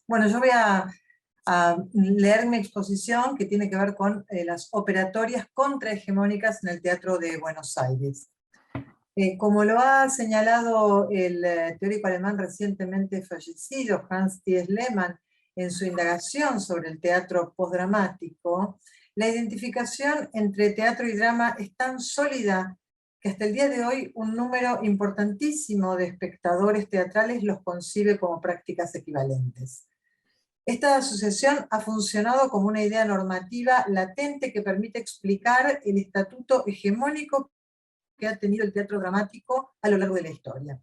Bueno, yo voy a leer mi exposición que tiene que ver con las operatorias contrahegemónicas en el Teatro de Buenos Aires. Como lo ha señalado el teórico alemán recientemente fallecido, Hans Thies Lehmann, en su indagación sobre el teatro postdramático, la identificación entre teatro y drama es tan sólida que hasta el día de hoy un número importantísimo de espectadores teatrales los concibe como prácticas equivalentes. Esta asociación ha funcionado como una idea normativa latente que permite explicar el estatuto hegemónico que ha tenido el teatro dramático a lo largo de la historia.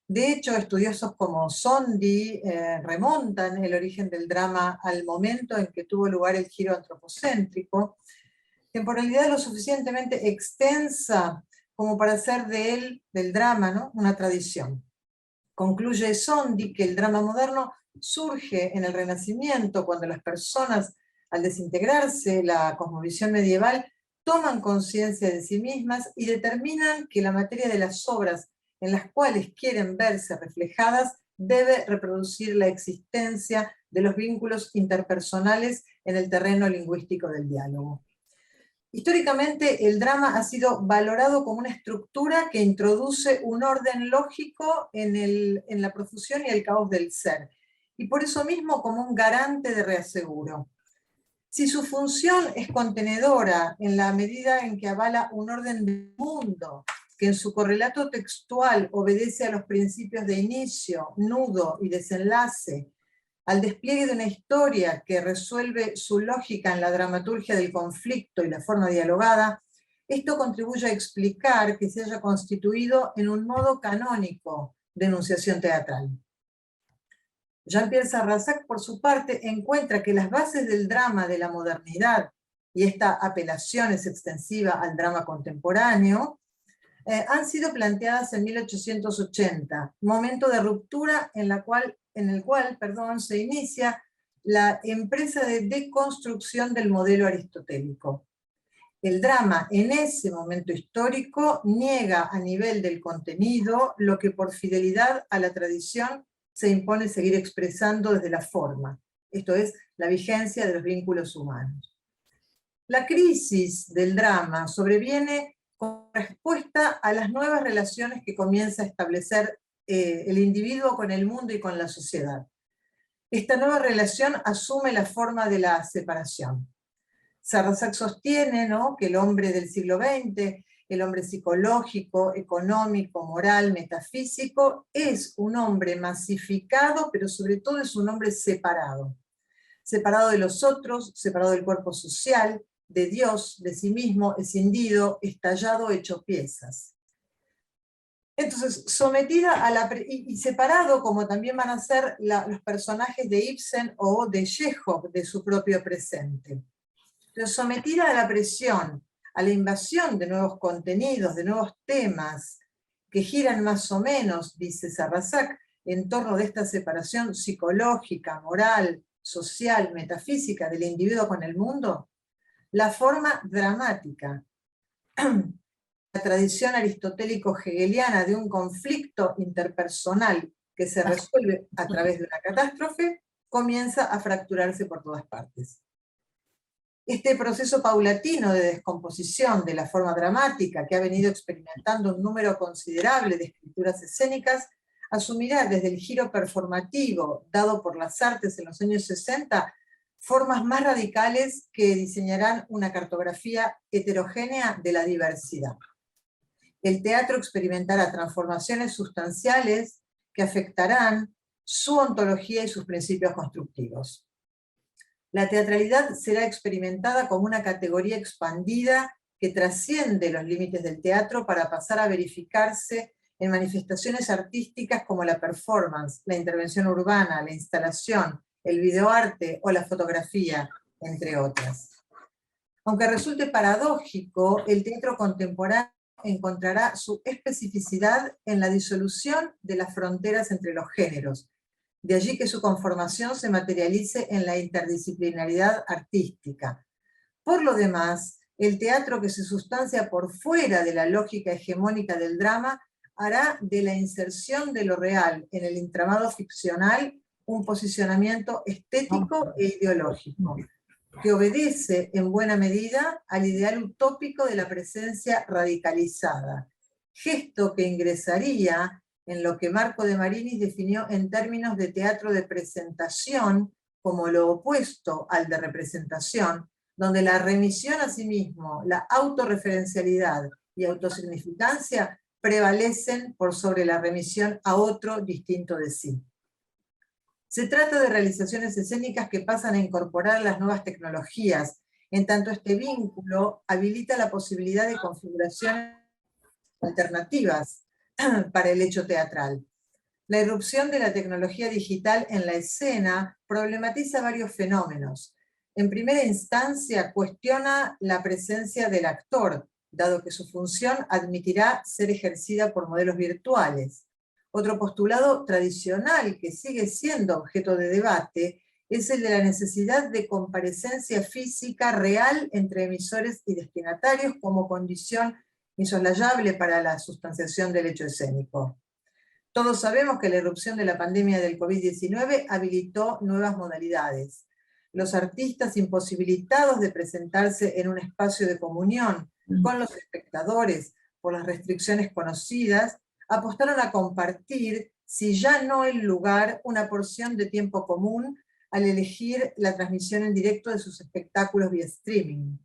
De hecho, estudiosos como Sondi remontan el origen del drama al momento en que tuvo lugar el giro antropocéntrico, temporalidad lo suficientemente extensa como para hacer de él, del drama, ¿no?, una tradición. Concluye Sondi que el drama moderno surge en el Renacimiento, cuando las personas, al desintegrarse la cosmovisión medieval, toman conciencia de sí mismas y determinan que la materia de las obras en las cuales quieren verse reflejadas debe reproducir la existencia de los vínculos interpersonales en el terreno lingüístico del diálogo. Históricamente, el drama ha sido valorado como una estructura que introduce un orden lógico en la profusión y el caos del ser, y por eso mismo como un garante de reaseguro. Si su función es contenedora en la medida en que avala un orden del mundo, que en su correlato textual obedece a los principios de inicio, nudo y desenlace, al despliegue de una historia que resuelve su lógica en la dramaturgia del conflicto y la forma dialogada, esto contribuye a explicar que se haya constituido en un modo canónico de enunciación teatral. Jean-Pierre Sarrazac, por su parte, encuentra que las bases del drama de la modernidad, y esta apelación es extensiva al drama contemporáneo, han sido planteadas en 1880, momento de ruptura en el cual se inicia la empresa de deconstrucción del modelo aristotélico. El drama en ese momento histórico niega a nivel del contenido lo que por fidelidad a la tradición se impone seguir expresando desde la forma, esto es, la vigencia de los vínculos humanos. La crisis del drama sobreviene con respuesta a las nuevas relaciones que comienza a establecer el individuo con el mundo y con la sociedad. Esta nueva relación asume la forma de la separación. Sarrazac sostiene, ¿no?, que el hombre del siglo XX, el hombre psicológico, económico, moral, metafísico, es un hombre masificado, pero sobre todo es un hombre separado. Separado de los otros, separado del cuerpo social, de Dios, de sí mismo, escindido, estallado, hecho piezas. Entonces, sometida a y separado, como también van a ser los personajes de Ibsen o de Chekhov, de su propio presente. Entonces, sometida a la presión, a la invasión de nuevos contenidos, de nuevos temas, que giran más o menos, dice Sarrazac, en torno de esta separación psicológica, moral, social, metafísica del individuo con el mundo, la forma dramática, la tradición aristotélico-hegeliana de un conflicto interpersonal que se resuelve a través de una catástrofe, comienza a fracturarse por todas partes. Este proceso paulatino de descomposición de la forma dramática que ha venido experimentando un número considerable de escrituras escénicas, asumirá desde el giro performativo dado por las artes en los años 60 formas más radicales que diseñarán una cartografía heterogénea de la diversidad. El teatro experimentará transformaciones sustanciales que afectarán su ontología y sus principios constructivos. La teatralidad será experimentada como una categoría expandida que trasciende los límites del teatro para pasar a verificarse en manifestaciones artísticas como la performance, la intervención urbana, la instalación, el videoarte o la fotografía, entre otras. Aunque resulte paradójico, el teatro contemporáneo encontrará su especificidad en la disolución de las fronteras entre los géneros. De allí que su conformación se materialice en la interdisciplinaridad artística. Por lo demás, el teatro que se sustancia por fuera de la lógica hegemónica del drama hará de la inserción de lo real en el entramado ficcional un posicionamiento estético e ideológico, que obedece en buena medida al ideal utópico de la presencia radicalizada, gesto que ingresaría en lo que Marco de Marinis definió en términos de teatro de presentación como lo opuesto al de representación, donde la remisión a sí mismo, la autorreferencialidad y autosignificancia prevalecen por sobre la remisión a otro distinto de sí. Se trata de realizaciones escénicas que pasan a incorporar las nuevas tecnologías, en tanto este vínculo habilita la posibilidad de configuraciones alternativas para el hecho teatral. La irrupción de la tecnología digital en la escena problematiza varios fenómenos. En primera instancia, cuestiona la presencia del actor, dado que su función admitirá ser ejercida por modelos virtuales. Otro postulado tradicional que sigue siendo objeto de debate es el de la necesidad de comparecencia física real entre emisores y destinatarios como condición insoslayable para la sustanciación del hecho escénico. Todos sabemos que la irrupción de la pandemia del COVID-19 habilitó nuevas modalidades. Los artistas imposibilitados de presentarse en un espacio de comunión con los espectadores por las restricciones conocidas, apostaron a compartir, si ya no el lugar, una porción de tiempo común al elegir la transmisión en directo de sus espectáculos vía streaming.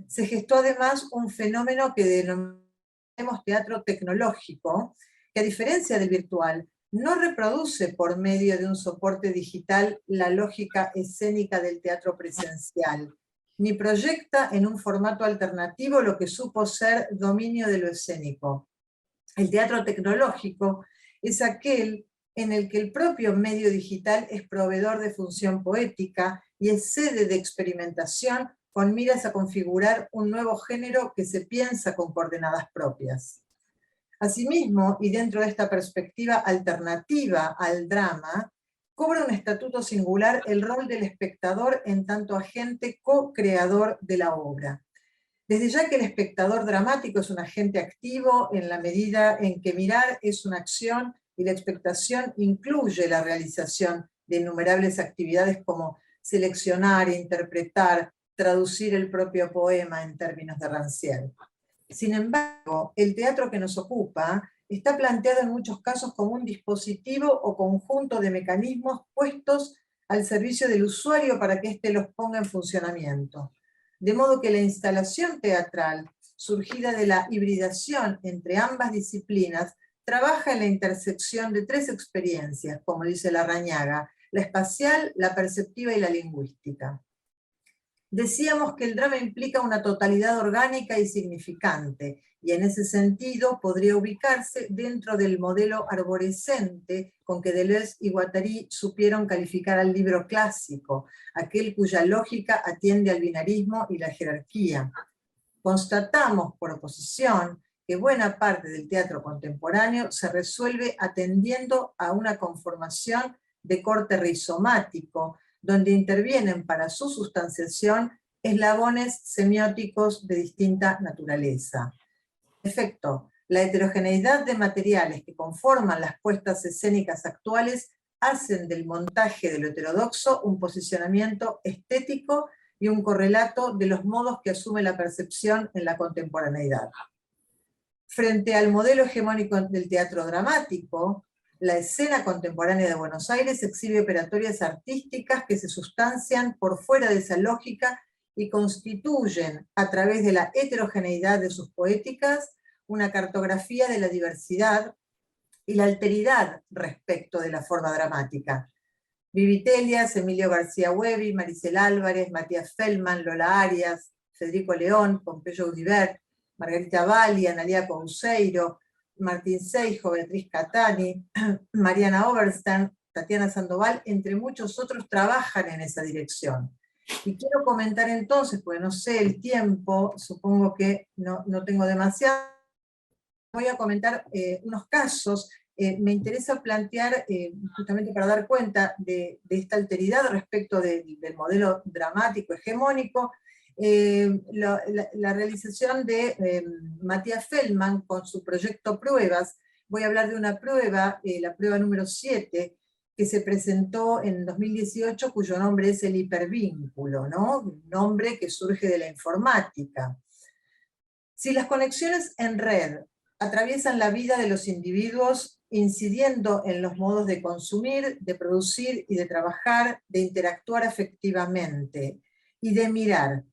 Se gestó además un fenómeno que denominamos teatro tecnológico, que a diferencia del virtual, no reproduce por medio de un soporte digital la lógica escénica del teatro presencial, ni proyecta en un formato alternativo lo que supo ser dominio de lo escénico. El teatro tecnológico es aquel en el que el propio medio digital es proveedor de función poética y es sede de experimentación con miras a configurar un nuevo género que se piensa con coordenadas propias. Asimismo, y dentro de esta perspectiva alternativa al drama, cobra un estatuto singular el rol del espectador en tanto agente co-creador de la obra. Desde ya que el espectador dramático es un agente activo en la medida en que mirar es una acción y la expectación incluye la realización de innumerables actividades como seleccionar, interpretar, traducir el propio poema en términos de Rancière. Sin embargo, el teatro que nos ocupa está planteado en muchos casos como un dispositivo o conjunto de mecanismos puestos al servicio del usuario para que éste los ponga en funcionamiento. De modo que la instalación teatral, surgida de la hibridación entre ambas disciplinas, trabaja en la intersección de tres experiencias, como dice Larrañaga: la espacial, la perceptiva y la lingüística. Decíamos que el drama implica una totalidad orgánica y significante, y en ese sentido podría ubicarse dentro del modelo arborescente con que Deleuze y Guattari supieron calificar al libro clásico, aquel cuya lógica atiende al binarismo y la jerarquía. Constatamos, por oposición, que buena parte del teatro contemporáneo se resuelve atendiendo a una conformación de corte rizomático, donde intervienen para su sustanciación eslabones semióticos de distinta naturaleza. En efecto, la heterogeneidad de materiales que conforman las puestas escénicas actuales hacen del montaje de lo heterodoxo un posicionamiento estético y un correlato de los modos que asume la percepción en la contemporaneidad. Frente al modelo hegemónico del teatro dramático, la escena contemporánea de Buenos Aires exhibe operatorias artísticas que se sustancian por fuera de esa lógica y constituyen, a través de la heterogeneidad de sus poéticas, una cartografía de la diversidad y la alteridad respecto de la forma dramática. Vivi Telias, Emilio García Huevi, Maricel Álvarez, Matías Feldman, Lola Arias, Federico León, Pompeyo Udibert, Margarita Valli, Analia Couseiro, Martín Seijo, Beatriz Catani, Mariana Oberstern, Tatiana Sandoval, entre muchos otros, trabajan en esa dirección. Y quiero comentar entonces, porque no sé el tiempo, supongo que no tengo demasiado, voy a comentar unos casos. Me interesa plantear, justamente para dar cuenta de esta alteridad respecto del modelo dramático hegemónico, la realización de Matías Feldman con su proyecto Pruebas. Voy a hablar de una prueba, la prueba número 7, que se presentó en 2018, cuyo nombre es el hipervínculo, ¿no? Un nombre que surge de la informática. Si las conexiones en red atraviesan la vida de los individuos, incidiendo en los modos de consumir, de producir y de trabajar, de interactuar afectivamente y de mirar,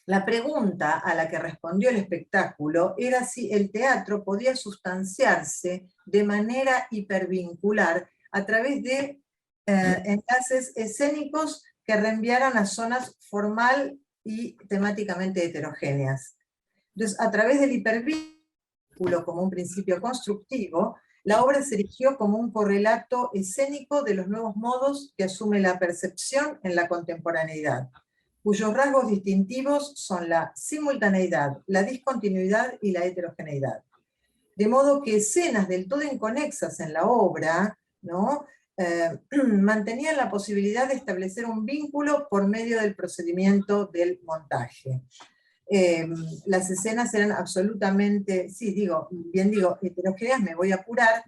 la pregunta a la que respondió el espectáculo era si el teatro podía sustanciarse de manera hipervincular a través de enlaces escénicos que reenviaran a zonas formal y temáticamente heterogéneas. Entonces, a través del hipervínculo como un principio constructivo, la obra se erigió como un correlato escénico de los nuevos modos que asume la percepción en la contemporaneidad, cuyos rasgos distintivos son la simultaneidad, la discontinuidad y la heterogeneidad. De modo que escenas del todo inconexas en la obra, ¿no? Mantenían la posibilidad de establecer un vínculo por medio del procedimiento del montaje. Las escenas eran absolutamente, sí, bien digo, heterogéneas, me voy a apurar.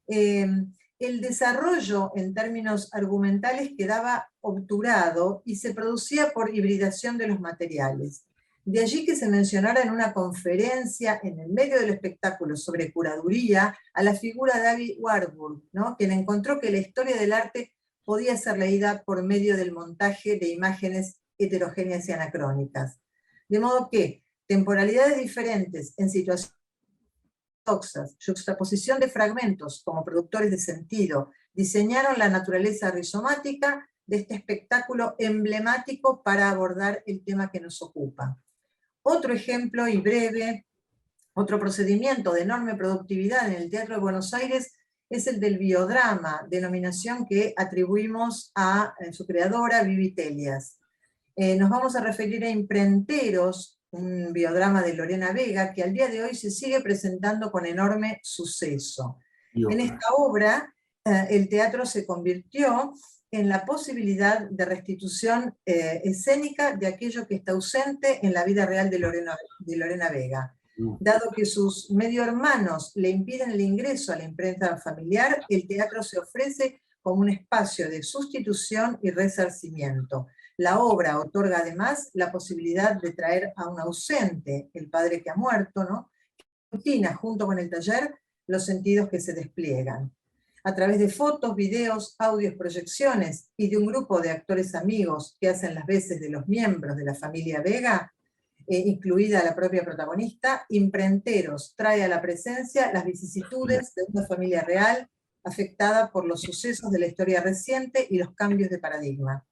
El desarrollo en términos argumentales quedaba obturado y se producía por hibridación de los materiales. De allí que se mencionara en una conferencia en el medio del espectáculo sobre curaduría a la figura de David Warburg, ¿no? Quien encontró que la historia del arte podía ser leída por medio del montaje de imágenes heterogéneas y anacrónicas. De modo que temporalidades diferentes en situaciones paradoxas, juxtaposición de fragmentos como productores de sentido, diseñaron la naturaleza rizomática de este espectáculo emblemático para abordar el tema que nos ocupa. Otro ejemplo y breve, otro procedimiento de enorme productividad en el Teatro de Buenos Aires es el del biodrama, denominación que atribuimos a su creadora, Vivi Telias. Nos vamos a referir a Imprenteros, un biodrama de Lorena Vega, que al día de hoy se sigue presentando con enorme suceso. En esta obra, el teatro se convirtió en la posibilidad de restitución escénica de aquello que está ausente en la vida real de Lorena Vega. Dado que sus medio hermanos le impiden el ingreso a la imprenta familiar, el teatro se ofrece como un espacio de sustitución y resarcimiento. La obra otorga además la posibilidad de traer a un ausente, el padre que ha muerto, ¿no? Que rutina junto con el taller los sentidos que se despliegan. A través de fotos, videos, audios, proyecciones y de un grupo de actores amigos que hacen las veces de los miembros de la familia Vega, incluida la propia protagonista, Imprenteros trae a la presencia las vicisitudes de una familia real afectada por los sucesos de la historia reciente y los cambios de paradigma.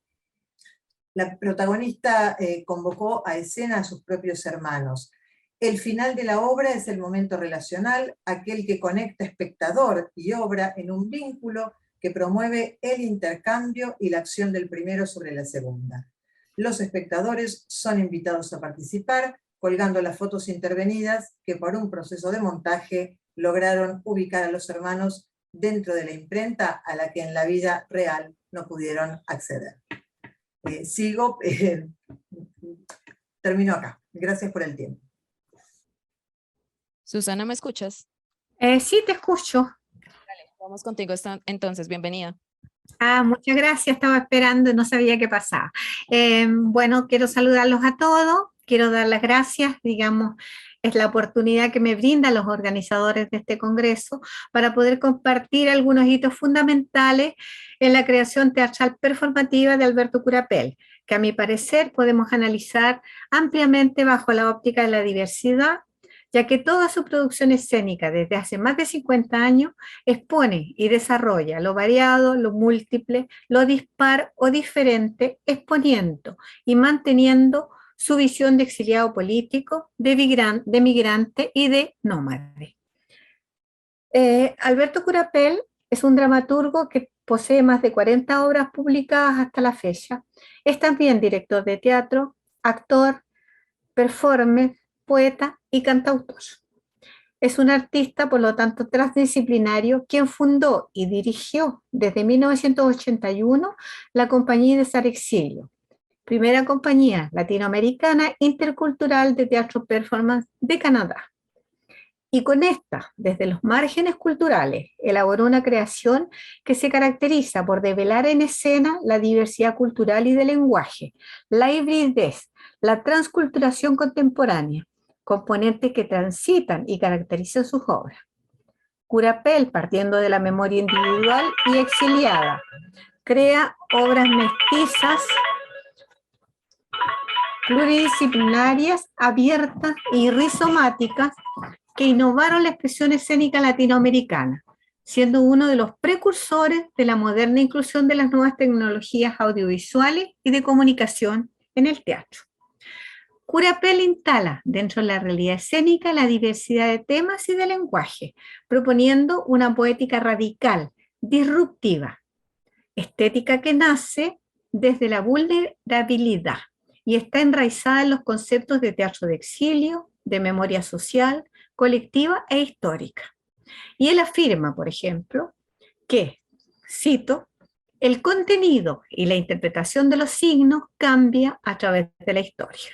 La protagonista convocó a escena a sus propios hermanos. El final de la obra es el momento relacional, aquel que conecta espectador y obra en un vínculo que promueve el intercambio y la acción del primero sobre la segunda. Los espectadores son invitados a participar, colgando las fotos intervenidas que por un proceso de montaje lograron ubicar a los hermanos dentro de la imprenta a la que en la vida real no pudieron acceder. Termino acá. Gracias por el tiempo. Susana, ¿me escuchas? Sí, te escucho. Dale, vamos contigo entonces, bienvenida. Muchas gracias, estaba esperando, no sabía qué pasaba. Bueno, quiero saludarlos a todos, quiero dar las gracias, digamos, es la oportunidad que me brindan los organizadores de este congreso para poder compartir algunos hitos fundamentales en la creación teatral performativa de Alberto Curapel, que a mi parecer podemos analizar ampliamente bajo la óptica de la diversidad, ya que toda su producción escénica desde hace más de 50 años expone y desarrolla lo variado, lo múltiple, lo dispar o diferente, exponiendo y manteniendo su visión de exiliado político, de migrante y de nómade. Alberto Curapel es un dramaturgo que posee más de 40 obras publicadas hasta la fecha. Es también director de teatro, actor, performer, poeta y cantautor. Es un artista, por lo tanto, transdisciplinario, quien fundó y dirigió desde 1981 la Compañía de Sarexilio, primera compañía latinoamericana intercultural de teatro performance de Canadá. Y con esta, desde los márgenes culturales, elaboró una creación que se caracteriza por develar en escena la diversidad cultural y de lenguaje, la hibridez, la transculturación contemporánea, componentes que transitan y caracterizan sus obras. Curapel, partiendo de la memoria individual y exiliada, crea obras mestizas, pluridisciplinarias, abiertas y rizomáticas que innovaron la expresión escénica latinoamericana, siendo uno de los precursores de la moderna inclusión de las nuevas tecnologías audiovisuales y de comunicación en el teatro. Curapel instala dentro de la realidad escénica la diversidad de temas y de lenguaje, proponiendo una poética radical, disruptiva, estética que nace desde la vulnerabilidad y está enraizada en los conceptos de teatro de exilio, de memoria social, colectiva e histórica. Y él afirma, por ejemplo, que, cito, el contenido y la interpretación de los signos cambia a través de la historia.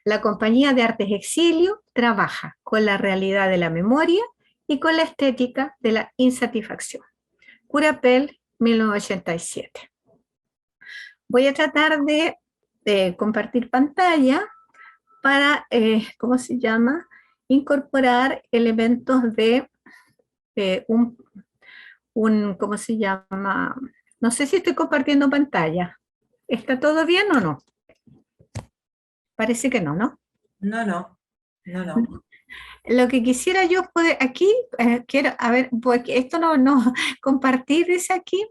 La Compañía de Artes Exilio trabaja con la realidad de la memoria y con la estética de la insatisfacción. Curapel, 1987. Voy a tratar de compartir pantalla para, ¿cómo se llama?, incorporar elementos de ¿cómo se llama? No sé si estoy compartiendo pantalla. ¿Está todo bien o no? Parece que no, ¿no? No. Lo que quisiera yo poder aquí, quiero, a ver, porque esto no compartir dice aquí,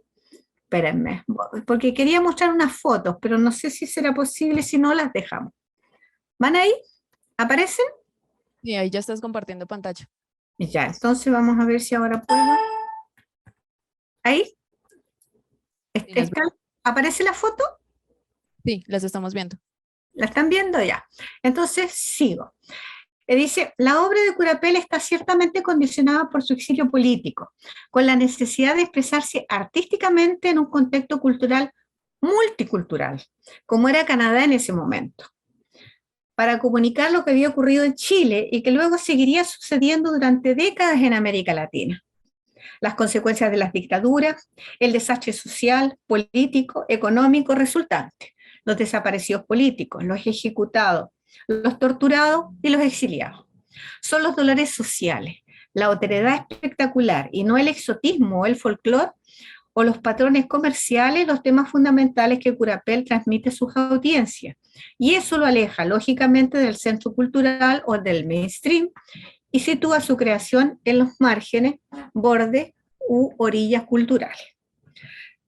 espérenme, porque quería mostrar unas fotos, pero no sé si será posible, si no las dejamos. ¿Van ahí? ¿Aparecen? Y ahí ya estás compartiendo pantalla. Ya, entonces vamos a ver si ahora puedo. ¿Ahí? ¿Aparece la foto? Sí, las estamos viendo. ¿La están viendo ya? Entonces, sigo. Dice, la obra de Curapel está ciertamente condicionada por su exilio político, con la necesidad de expresarse artísticamente en un contexto cultural multicultural, como era Canadá en ese momento, para comunicar lo que había ocurrido en Chile y que luego seguiría sucediendo durante décadas en América Latina. Las consecuencias de las dictaduras, el desastre social, político, económico resultante, los desaparecidos políticos, los ejecutados, los torturados y los exiliados. Son los dolores sociales, la otredad espectacular y no el exotismo o el folclore o los patrones comerciales los temas fundamentales que Curapel transmite a sus audiencias. Y eso lo aleja lógicamente del centro cultural o del mainstream y sitúa su creación en los márgenes, bordes u orillas culturales.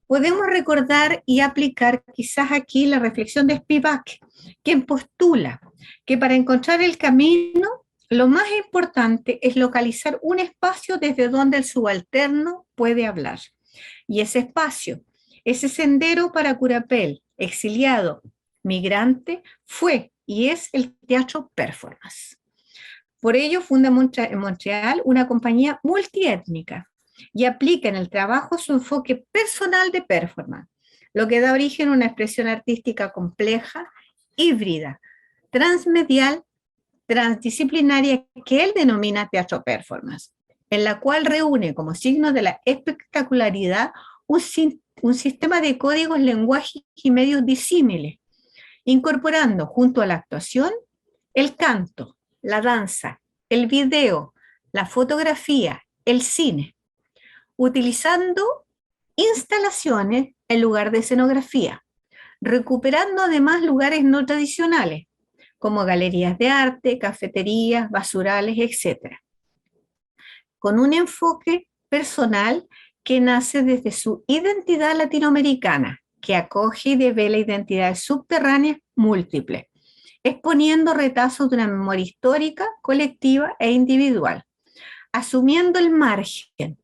Podemos recordar y aplicar quizás aquí la reflexión de Spivak, quien postula que para encontrar el camino, lo más importante es localizar un espacio desde donde el subalterno puede hablar. Y ese espacio, ese sendero para Curapel, exiliado, migrante, fue y es el teatro performance. Por ello funda en Montreal una compañía multiétnica y aplica en el trabajo su enfoque personal de performance, lo que da origen a una expresión artística compleja, híbrida, transmedial, transdisciplinaria que él denomina teatro performance, en la cual reúne como signo de la espectacularidad un sistema de códigos, lenguajes y medios disímiles, incorporando junto a la actuación el canto, la danza, el video, la fotografía, el cine, utilizando instalaciones en lugar de escenografía, recuperando además lugares no tradicionales, como galerías de arte, cafeterías, basurales, etc., con un enfoque personal que nace desde su identidad latinoamericana, que acoge y devela identidades subterráneas múltiples, exponiendo retazos de una memoria histórica, colectiva e individual, asumiendo el margen,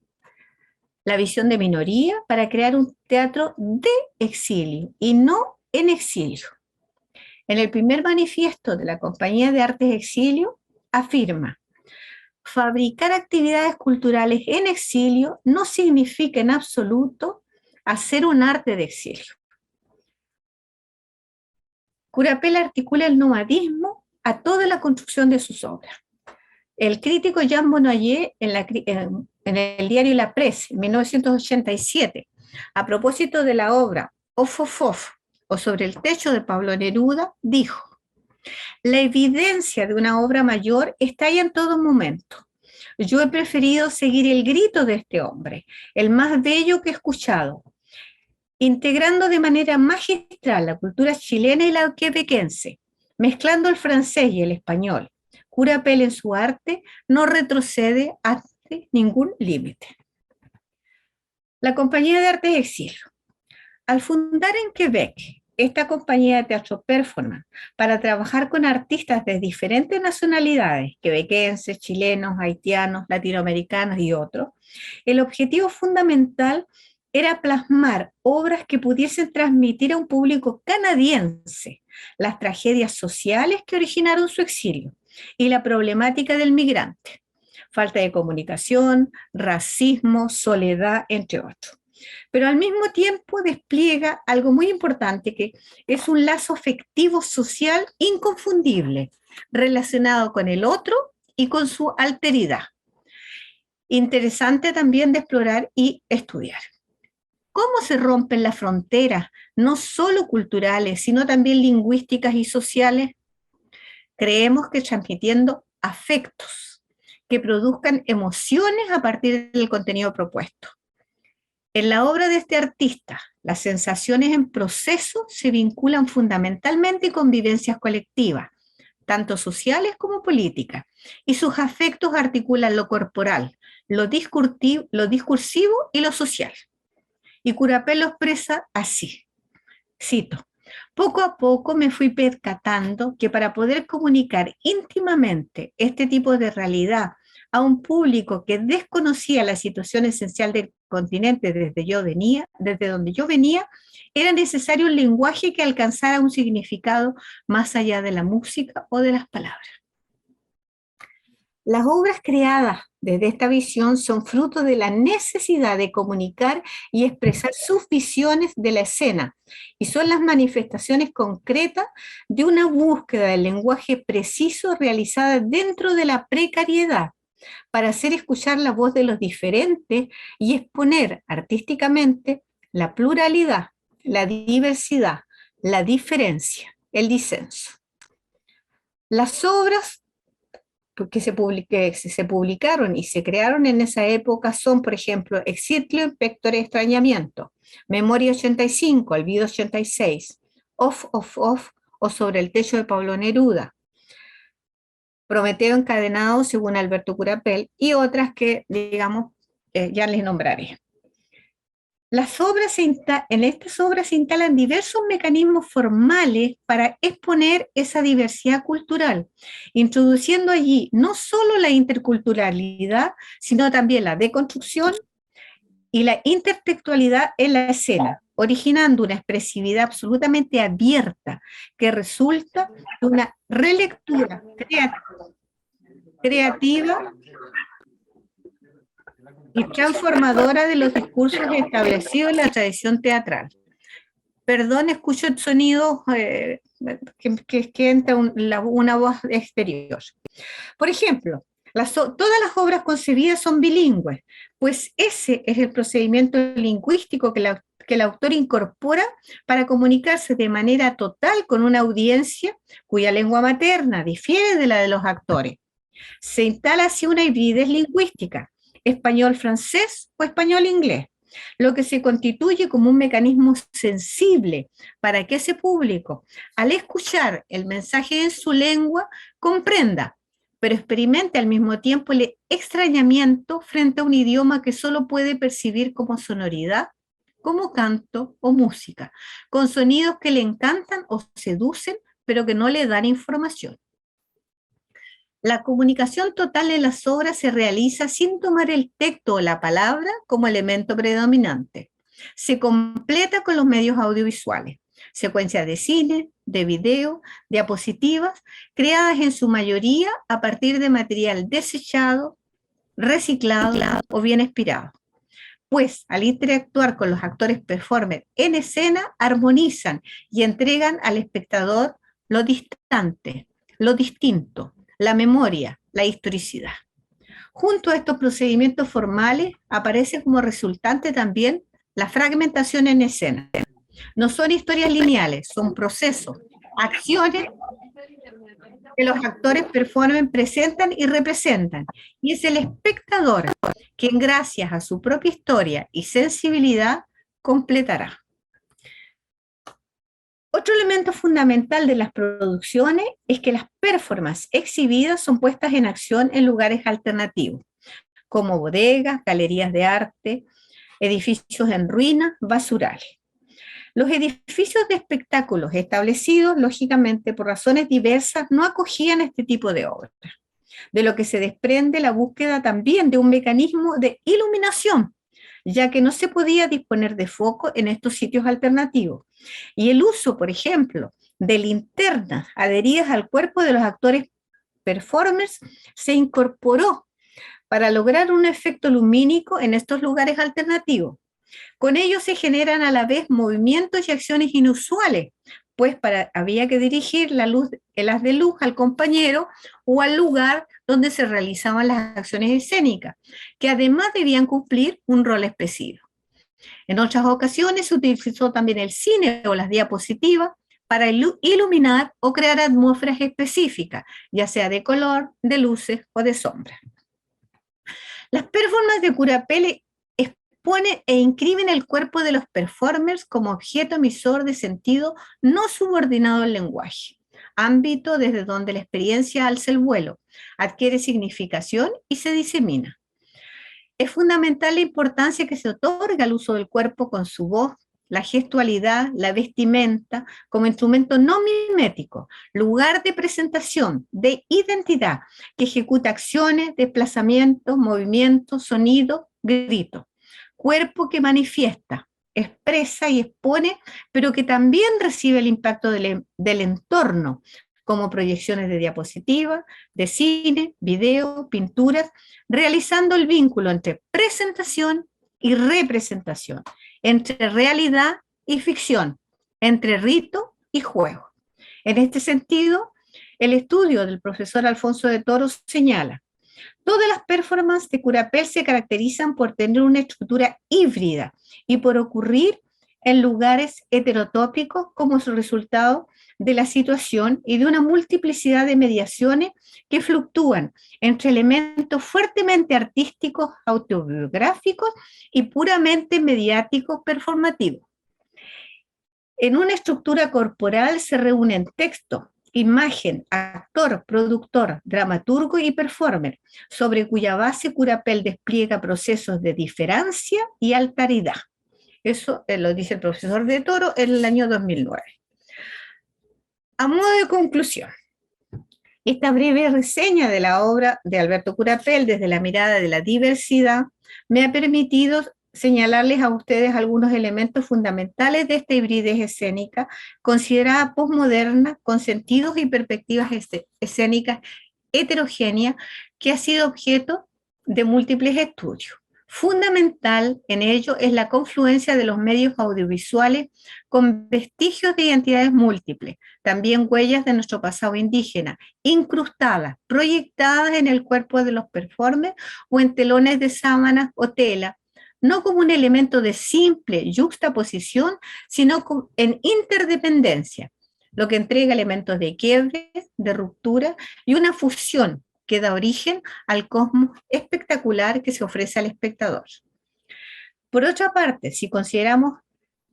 la visión de minoría para crear un teatro de exilio y no en exilio. En el primer manifiesto de la Compañía de Artes Exilio afirma: fabricar actividades culturales en exilio no significa en absoluto hacer un arte de exilio. Curapel articula el nomadismo a toda la construcción de sus obras. El crítico Jean Bonhoeffer en el diario La Presse, en 1987, a propósito de la obra Of, o Sobre el techo de Pablo Neruda, dijo: la evidencia de una obra mayor está ahí en todo momento. Yo he preferido seguir el grito de este hombre, el más bello que he escuchado, integrando de manera magistral la cultura chilena y la quebequense, mezclando el francés y el español. Curapel en su arte no retrocede ante ningún límite. La Compañía de Artes Exilio. Al fundar en Quebec esta compañía de teatro performance para trabajar con artistas de diferentes nacionalidades, quebequenses, chilenos, haitianos, latinoamericanos y otros, el objetivo fundamental era plasmar obras que pudiesen transmitir a un público canadiense las tragedias sociales que originaron su exilio y la problemática del migrante, falta de comunicación, racismo, soledad, entre otros. Pero al mismo tiempo despliega algo muy importante, que es un lazo afectivo social inconfundible, relacionado con el otro y con su alteridad. Interesante también de explorar y estudiar. ¿Cómo se rompen las fronteras, no solo culturales, sino también lingüísticas y sociales? Creemos que transmitiendo afectos que produzcan emociones a partir del contenido propuesto. En la obra de este artista, las sensaciones en proceso se vinculan fundamentalmente con vivencias colectivas, tanto sociales como políticas, y sus afectos articulan lo corporal, lo discursivo y lo social. Y Curapel lo expresa así, cito: poco a poco me fui percatando que para poder comunicar íntimamente este tipo de realidad a un público que desconocía la situación esencial del continente desde donde yo venía, era necesario un lenguaje que alcanzara un significado más allá de la música o de las palabras. Las obras creadas desde esta visión son fruto de la necesidad de comunicar y expresar sus visiones de la escena, y son las manifestaciones concretas de una búsqueda del lenguaje preciso realizada dentro de la precariedad, para hacer escuchar la voz de los diferentes y exponer artísticamente la pluralidad, la diversidad, la diferencia, el disenso. Las obras que se publicaron y se crearon en esa época son, por ejemplo, Exilio, Pectore, Extrañamiento, Memoria 85, Olvido 86, Of, o Sobre el techo de Pablo Neruda, Prometeo encadenado, según Alberto Curapel, y otras que, digamos, ya les nombraré. En estas obras se instalan diversos mecanismos formales para exponer esa diversidad cultural, introduciendo allí no solo la interculturalidad, sino también la deconstrucción y la intertextualidad en la escena, originando una expresividad absolutamente abierta que resulta de una relectura creativa y transformadora de los discursos establecidos en la tradición teatral. Perdón, escucho el sonido que entra una voz exterior. Por ejemplo, todas las obras concebidas son bilingües, pues ese es el procedimiento lingüístico que el autor incorpora para comunicarse de manera total con una audiencia cuya lengua materna difiere de la de los actores. Se instala así una hibridez lingüística, español-francés o español-inglés, lo que se constituye como un mecanismo sensible para que ese público, al escuchar el mensaje en su lengua, comprenda, pero experimente al mismo tiempo el extrañamiento frente a un idioma que solo puede percibir como sonoridad, como canto o música, con sonidos que le encantan o seducen, pero que no le dan información. La comunicación total en las obras se realiza sin tomar el texto o la palabra como elemento predominante. Se completa con los medios audiovisuales, secuencias de cine, de video, diapositivas, creadas en su mayoría a partir de material desechado, reciclado o bien inspirado. Pues al interactuar con los actores performers en escena, armonizan y entregan al espectador lo distante, lo distinto, la memoria, la historicidad. Junto a estos procedimientos formales aparece como resultante también la fragmentación en escena. No son historias lineales, son procesos, acciones que los actores performan, presentan y representan. Y es el espectador quien, gracias a su propia historia y sensibilidad, completará. Otro elemento fundamental de las producciones es que las performances exhibidas son puestas en acción en lugares alternativos, como bodegas, galerías de arte, edificios en ruinas, basurales. Los edificios de espectáculos establecidos, lógicamente, por razones diversas, no acogían este tipo de obras, de lo que se desprende la búsqueda también de un mecanismo de iluminación, ya que no se podía disponer de foco en estos sitios alternativos. Y el uso, por ejemplo, de linternas adheridas al cuerpo de los actores performers se incorporó para lograr un efecto lumínico en estos lugares alternativos. Con ello se generan a la vez movimientos y acciones inusuales, pues había que dirigir el haz de luz al compañero o al lugar donde se realizaban las acciones escénicas, que además debían cumplir un rol específico. En otras ocasiones se utilizó también el cine o las diapositivas para iluminar o crear atmósferas específicas, ya sea de color, de luces o de sombras. Las performances de Curapel exponen e inscriben el cuerpo de los performers como objeto emisor de sentido no subordinado al lenguaje, ámbito desde donde la experiencia alza el vuelo, adquiere significación y se disemina. Es fundamental la importancia que se otorga al uso del cuerpo con su voz, la gestualidad, la vestimenta, como instrumento no mimético, lugar de presentación, de identidad, que ejecuta acciones, desplazamientos, movimientos, sonidos, gritos. Cuerpo que manifiesta, expresa y expone, pero que también recibe el impacto del entorno, como proyecciones de diapositivas, de cine, video, pinturas, realizando el vínculo entre presentación y representación, entre realidad y ficción, entre rito y juego. En este sentido, el estudio del profesor Alfonso de Toro señala: todas las performances de Curapel se caracterizan por tener una estructura híbrida y por ocurrir en lugares heterotópicos como su resultado de la situación y de una multiplicidad de mediaciones que fluctúan entre elementos fuertemente artísticos, autobiográficos y puramente mediáticos performativos. En una estructura corporal se reúnen texto, imagen, actor, productor, dramaturgo y performer, sobre cuya base Curapel despliega procesos de diferencia y alteridad. Eso lo dice el profesor de Toro en el año 2009. A modo de conclusión, esta breve reseña de la obra de Alberto Curapel desde la mirada de la diversidad me ha permitido señalarles a ustedes algunos elementos fundamentales de esta hibridez escénica, considerada posmoderna, con sentidos y perspectivas escénicas heterogéneas, que ha sido objeto de múltiples estudios. Fundamental en ello es la confluencia de los medios audiovisuales con vestigios de identidades múltiples, también huellas de nuestro pasado indígena, incrustadas, proyectadas en el cuerpo de los performers o en telones de sábanas o tela, no como un elemento de simple juxtaposición, sino en interdependencia, lo que entrega elementos de quiebre, de ruptura y una fusión que da origen al cosmos espectacular que se ofrece al espectador. Por otra parte, si consideramos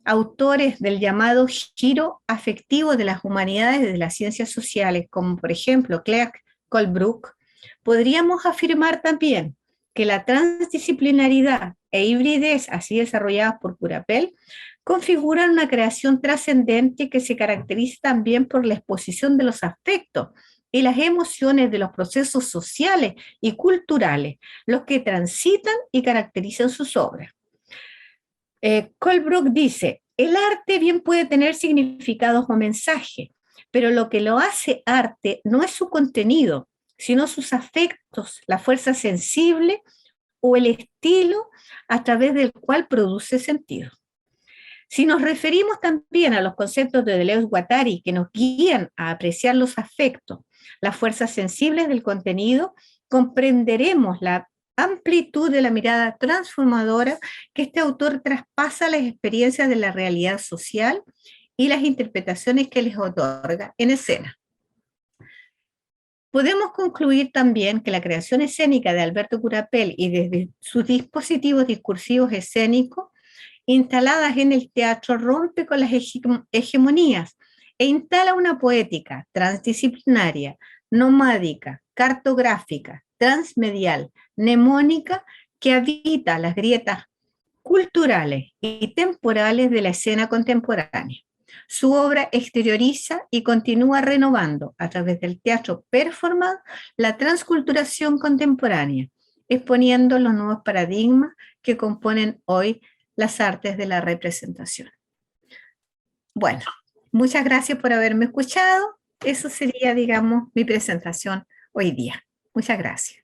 autores del llamado giro afectivo de las humanidades y de las ciencias sociales, como por ejemplo Clark Colebrook, podríamos afirmar también que la transdisciplinaridad e hibridez así desarrolladas por Curapel configuran una creación trascendente que se caracteriza también por la exposición de los afectos y las emociones de los procesos sociales y culturales, los que transitan y caracterizan sus obras. Colebrook dice: el arte bien puede tener significados o mensajes, pero lo que lo hace arte no es su contenido, sino sus afectos, la fuerza sensible o el estilo a través del cual produce sentido. Si nos referimos también a los conceptos de Deleuze-Guattari que nos guían a apreciar los afectos, las fuerzas sensibles del contenido, comprenderemos la amplitud de la mirada transformadora que este autor traspasa las experiencias de la realidad social y las interpretaciones que les otorga en escena. Podemos concluir también que la creación escénica de Alberto Curapel y desde sus dispositivos discursivos escénicos instaladas en el teatro rompe con las hegemonías e instala una poética transdisciplinaria, nomádica, cartográfica, transmedial, mnemónica que habita las grietas culturales y temporales de la escena contemporánea. Su obra exterioriza y continúa renovando a través del teatro performance la transculturación contemporánea, exponiendo los nuevos paradigmas que componen hoy las artes de la representación. Bueno, muchas gracias por haberme escuchado. Eso sería, digamos, mi presentación hoy día. Muchas gracias.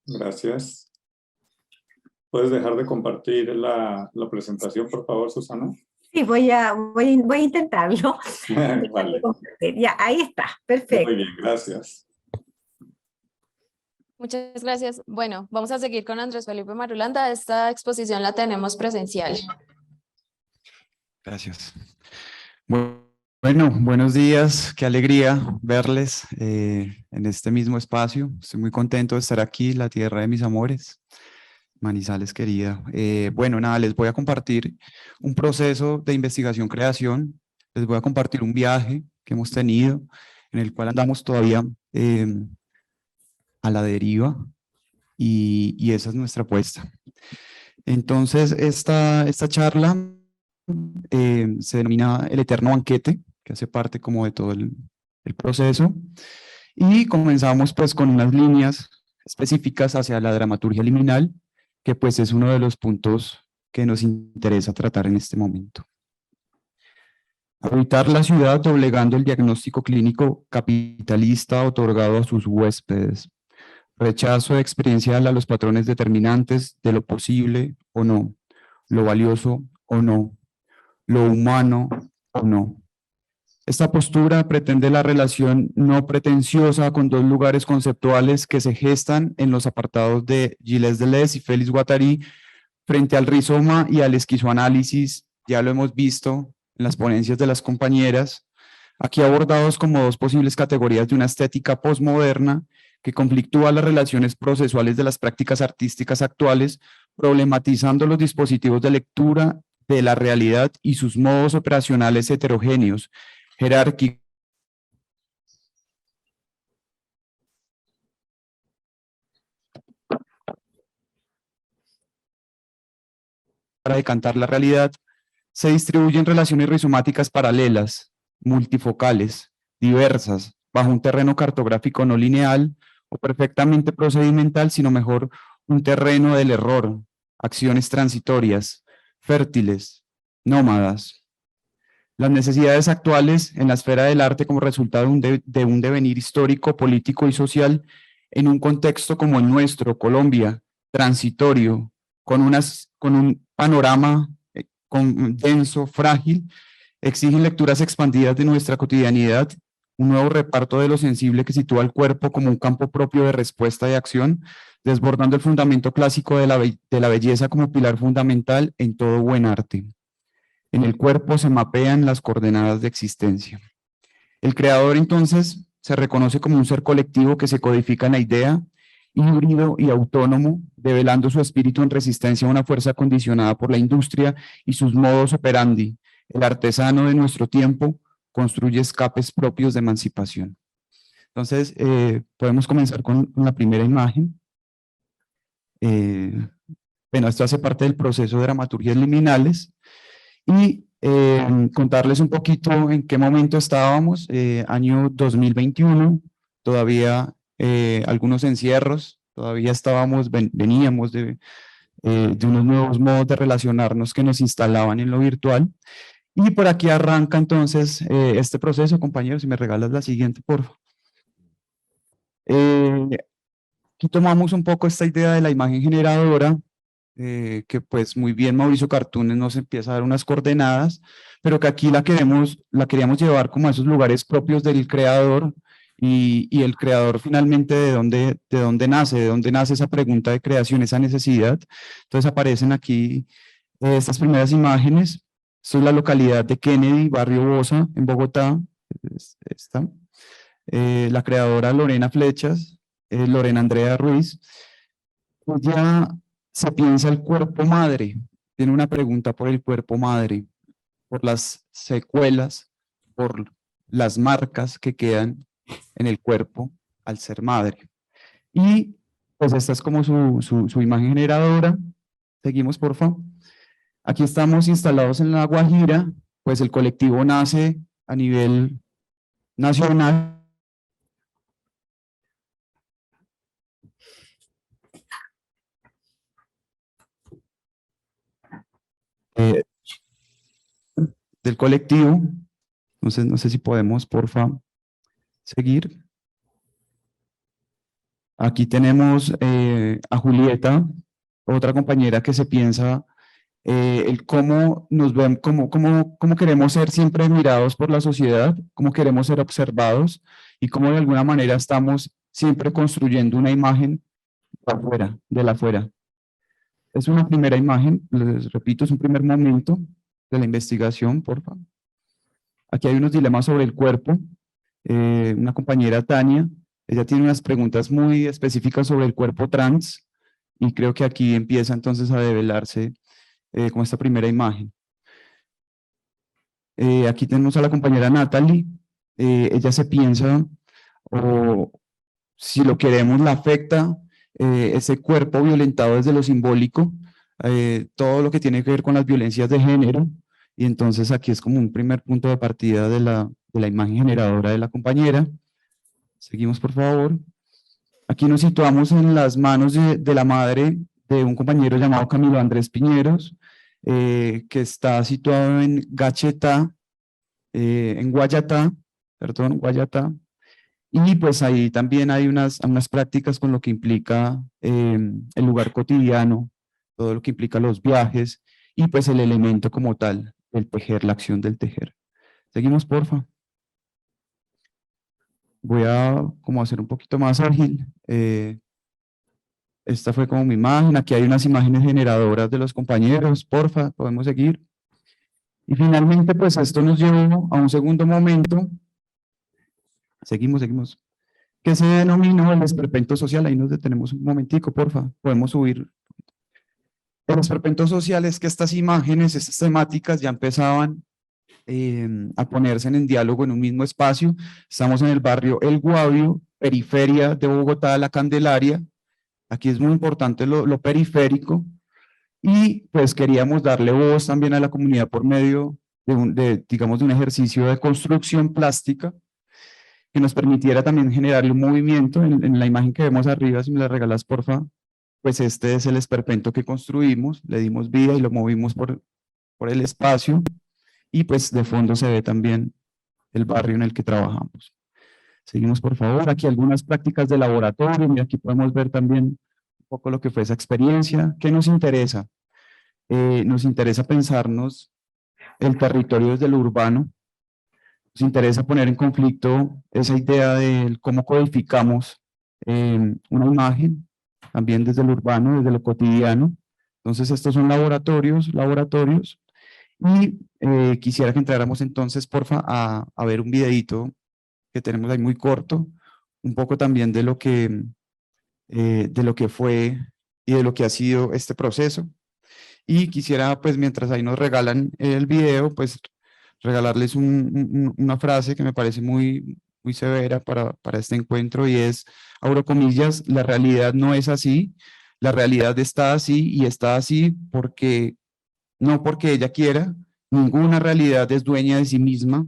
Gracias. ¿Puedes dejar de compartir la presentación, por favor, Susana? Sí, voy a intentarlo. Vale. Ya, ahí está, perfecto. Muy bien, gracias. Muchas gracias. Bueno, vamos a seguir con Andrés Felipe Marulanda. Esta exposición la tenemos presencial. Gracias. Bueno, buenos días. Qué alegría verles en este mismo espacio. Estoy muy contento de estar aquí, la tierra de mis amores. Manizales querida. Bueno, nada, les voy a compartir un proceso de investigación-creación. Les voy a compartir un viaje que hemos tenido, en el cual andamos todavía a la deriva, y esa es nuestra apuesta. Entonces, esta charla se denomina El Eterno Banquete, que hace parte como de todo el proceso, y comenzamos pues con unas líneas específicas hacia la dramaturgia liminal, que pues es uno de los puntos que nos interesa tratar en este momento. Habitar la ciudad doblegando el diagnóstico clínico capitalista otorgado a sus huéspedes. Rechazo experiencial a los patrones determinantes de lo posible o no, lo valioso o no, lo humano o no. Esta postura pretende la relación no pretenciosa con dos lugares conceptuales que se gestan en los apartados de Gilles Deleuze y Félix Guattari frente al rizoma y al esquizoanálisis. Ya lo hemos visto en las ponencias de las compañeras, aquí abordados como dos posibles categorías de una estética posmoderna que conflictúa las relaciones procesuales de las prácticas artísticas actuales, problematizando los dispositivos de lectura de la realidad y sus modos operacionales heterogéneos, jerárquicos, para decantar la realidad, se distribuyen relaciones rizomáticas paralelas, multifocales, diversas, bajo un terreno cartográfico no lineal o perfectamente procedimental, sino mejor un terreno del error, acciones transitorias, fértiles, nómadas. Las necesidades actuales en la esfera del arte como resultado de un devenir histórico, político y social en un contexto como el nuestro, Colombia, transitorio, con un panorama denso, frágil, exigen lecturas expandidas de nuestra cotidianidad, un nuevo reparto de lo sensible que sitúa al cuerpo como un campo propio de respuesta y acción, desbordando el fundamento clásico de la belleza como pilar fundamental en todo buen arte. En el cuerpo se mapean las coordenadas de existencia. El creador, entonces, se reconoce como un ser colectivo que se codifica en la idea, híbrido y autónomo, develando su espíritu en resistencia a una fuerza condicionada por la industria y sus modos operandi. El artesano de nuestro tiempo construye escapes propios de emancipación. Entonces, podemos comenzar con la primera imagen. Bueno, esto hace parte del proceso de dramaturgias liminales, y contarles un poquito en qué momento estábamos. Año 2021, todavía algunos encierros, todavía veníamos de unos nuevos modos de relacionarnos que nos instalaban en lo virtual, y por aquí arranca entonces este proceso. Compañeros, si me regalas la siguiente, por favor. Aquí tomamos un poco esta idea de la imagen generadora, que pues muy bien Mauricio Cartunes nos empieza a dar unas coordenadas, pero que aquí la queríamos llevar como a esos lugares propios del creador, y el creador finalmente de dónde nace esa pregunta de creación, esa necesidad. Entonces aparecen aquí estas primeras imágenes. Esto es la localidad de Kennedy, barrio Bosa, en Bogotá. Esta. La creadora Lorena Flechas, Lorena Andrea Ruiz. Ella se piensa el cuerpo madre, tiene una pregunta por el cuerpo madre, por las secuelas, por las marcas que quedan en el cuerpo al ser madre. Y pues esta es como su imagen generadora. Seguimos, por favor. Aquí estamos instalados en La Guajira, pues el colectivo nace a nivel nacional. Del colectivo. Entonces, no sé si podemos, por favor, seguir. Aquí tenemos a Julieta, otra compañera que se piensa el cómo nos ven, cómo queremos ser siempre mirados por la sociedad, cómo queremos ser observados y cómo de alguna manera estamos siempre construyendo una imagen afuera, de la afuera. Es una primera imagen, les repito, es un primer momento de la investigación, por favor. Aquí hay unos dilemas sobre el cuerpo. Una compañera, Tania, ella tiene unas preguntas muy específicas sobre el cuerpo trans y creo que aquí empieza entonces a develarse como esta primera imagen. Aquí tenemos a la compañera Natalie. Ella se piensa, o si lo queremos, la afecta ese cuerpo violentado desde lo simbólico, todo lo que tiene que ver con las violencias de género, y entonces aquí es como un primer punto de partida de la imagen generadora de la compañera. Seguimos, por favor. Aquí nos situamos en las manos de la madre de un compañero llamado Camilo Andrés Piñeros, que está situado en Gachetá, en Guayatá, perdón, Guayatá. Y pues ahí también hay unas prácticas con lo que implica el lugar cotidiano, todo lo que implica los viajes y pues el elemento como tal, el tejer, la acción del tejer. Seguimos, porfa. Voy a como hacer un poquito más ágil. Esta fue como mi imagen. Aquí hay unas imágenes generadoras de los compañeros. Porfa, podemos seguir. Y finalmente, pues esto nos llevó a un segundo momento. Seguimos. Que se denominó el esperpento social. Ahí nos detenemos un momentico, porfa. Podemos subir. El esperpento social es que estas imágenes, estas temáticas ya empezaban a ponerse en diálogo en un mismo espacio. Estamos en el barrio El Guavio, periferia de Bogotá, La Candelaria. Aquí es muy importante lo periférico y pues queríamos darle voz también a la comunidad por medio digamos, de un ejercicio de construcción plástica que nos permitiera también generarle un movimiento. En la imagen que vemos arriba, si me la regalas, porfa, pues este es el esperpento que construimos, le dimos vida y lo movimos por el espacio y pues de fondo se ve también el barrio en el que trabajamos. Seguimos, por favor. Aquí algunas prácticas de laboratorio y aquí podemos ver también un poco lo que fue esa experiencia. ¿Qué nos interesa? Nos interesa pensarnos el territorio desde lo urbano. Nos interesa poner en conflicto esa idea de cómo codificamos una imagen, también desde lo urbano, desde lo cotidiano. Entonces, estos son laboratorios, y quisiera que entráramos entonces, porfa, a ver un videito que tenemos ahí muy corto, un poco también de lo que fue y de lo que ha sido este proceso. Y quisiera, pues, mientras ahí nos regalan el video, pues, regalarles una frase que me parece muy, muy severa para este encuentro y es, abro comillas, la realidad no es así, la realidad está así y está así porque, no porque ella quiera, ninguna realidad es dueña de sí misma,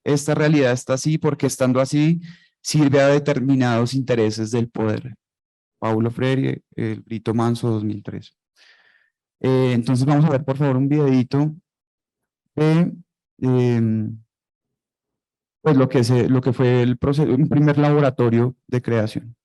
esta realidad está así porque estando así sirve a determinados intereses del poder. Paulo Freire, El Grito Manso, 2003. Entonces vamos a ver por favor un videito de pues lo que fue el proceso, un primer laboratorio de creación.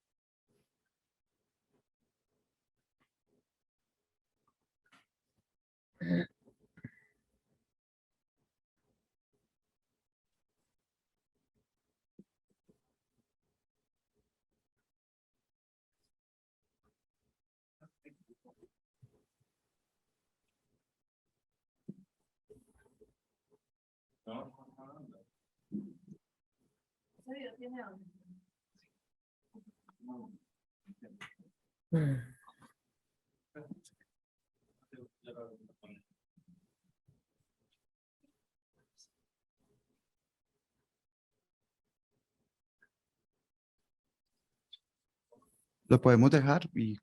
Lo podemos dejar y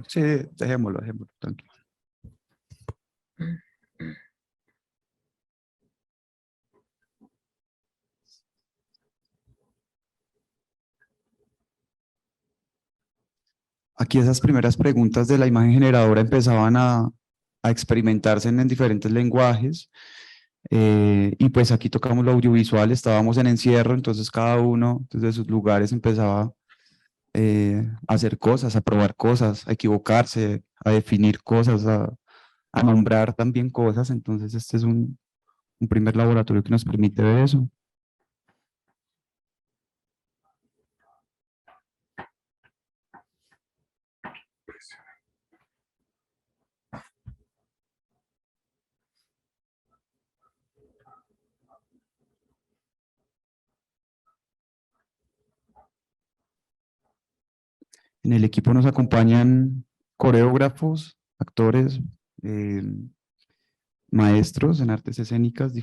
sí, dejémoslo, tranquilo. Aquí esas primeras preguntas de la imagen generadora empezaban a experimentarse en diferentes lenguajes, y pues aquí tocamos lo audiovisual, estábamos en encierro, entonces cada uno desde sus lugares empezaba a hacer cosas, a probar cosas, a equivocarse, a definir cosas, a nombrar también cosas. Entonces este es un primer laboratorio que nos permite ver eso. En el equipo nos acompañan coreógrafos, actores, maestros en artes escénicas,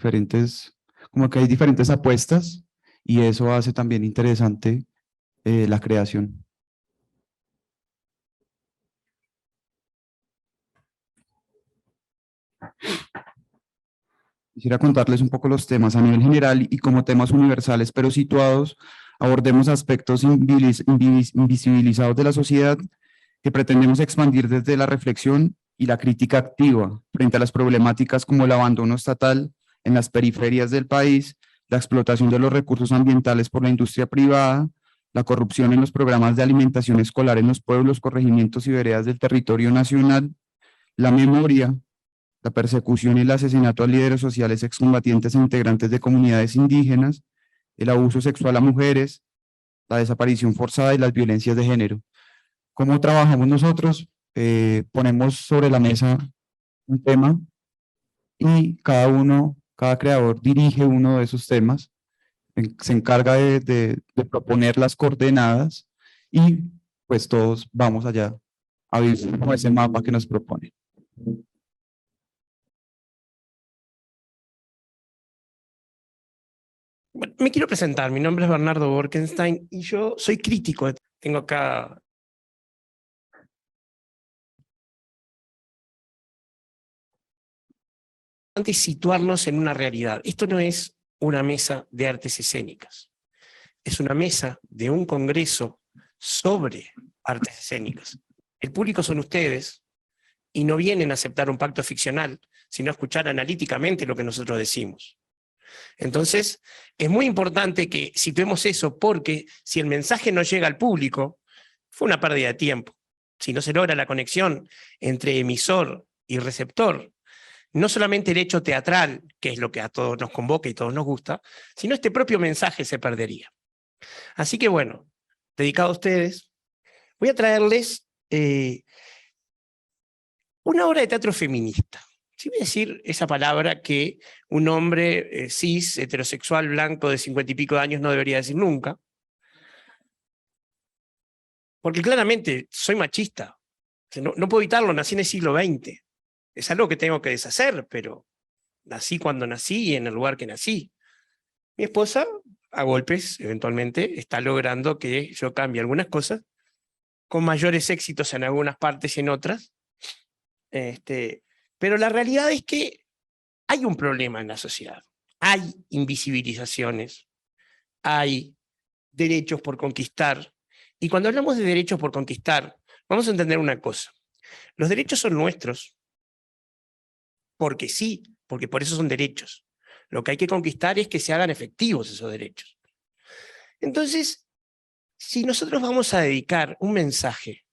como que hay diferentes apuestas y eso hace también interesante la creación. Quisiera contarles un poco los temas a nivel general y como temas universales, pero situados, abordemos aspectos invisibilizados de la sociedad que pretendemos expandir desde la reflexión y la crítica activa frente a las problemáticas como el abandono estatal en las periferias del país, la explotación de los recursos ambientales por la industria privada, la corrupción en los programas de alimentación escolar en los pueblos, corregimientos y veredas del territorio nacional, la memoria, la persecución y el asesinato a líderes sociales, excombatientes e integrantes de comunidades indígenas, el abuso sexual a mujeres, la desaparición forzada y las violencias de género. ¿Cómo trabajamos nosotros? Ponemos sobre la mesa un tema y cada creador dirige uno de esos temas, se encarga de proponer las coordenadas y pues todos vamos allá a vivir con ese mapa que nos propone. Bueno, me quiero presentar, mi nombre es Bernardo Borkenstein y yo soy crítico. Tengo acá antes situarnos en una realidad. Esto no es una mesa de artes escénicas, es una mesa de un congreso sobre artes escénicas. El público son ustedes y no vienen a aceptar un pacto ficcional, sino a escuchar analíticamente lo que nosotros decimos. Entonces, es muy importante que situemos eso, porque si el mensaje no llega al público, fue una pérdida de tiempo. Si no se logra la conexión entre emisor y receptor, no solamente el hecho teatral, que es lo que a todos nos convoca y todos nos gusta, sino este propio mensaje se perdería. Así que bueno, dedicado a ustedes, voy a traerles una obra de teatro feminista. Sí, voy a decir esa palabra que un hombre cis, heterosexual, blanco de 50 y pico de años no debería decir nunca. Porque claramente soy machista. No puedo evitarlo, nací en el siglo XX. Es algo que tengo que deshacer, pero nací cuando nací y en el lugar que nací. Mi esposa, a golpes, eventualmente, está logrando que yo cambie algunas cosas, con mayores éxitos en algunas partes y en otras. Pero la realidad es que hay un problema en la sociedad. Hay invisibilizaciones, hay derechos por conquistar. Y cuando hablamos de derechos por conquistar, vamos a entender una cosa. Los derechos son nuestros, porque sí, porque por eso son derechos. Lo que hay que conquistar es que se hagan efectivos esos derechos. Entonces, si nosotros vamos a dedicar un mensaje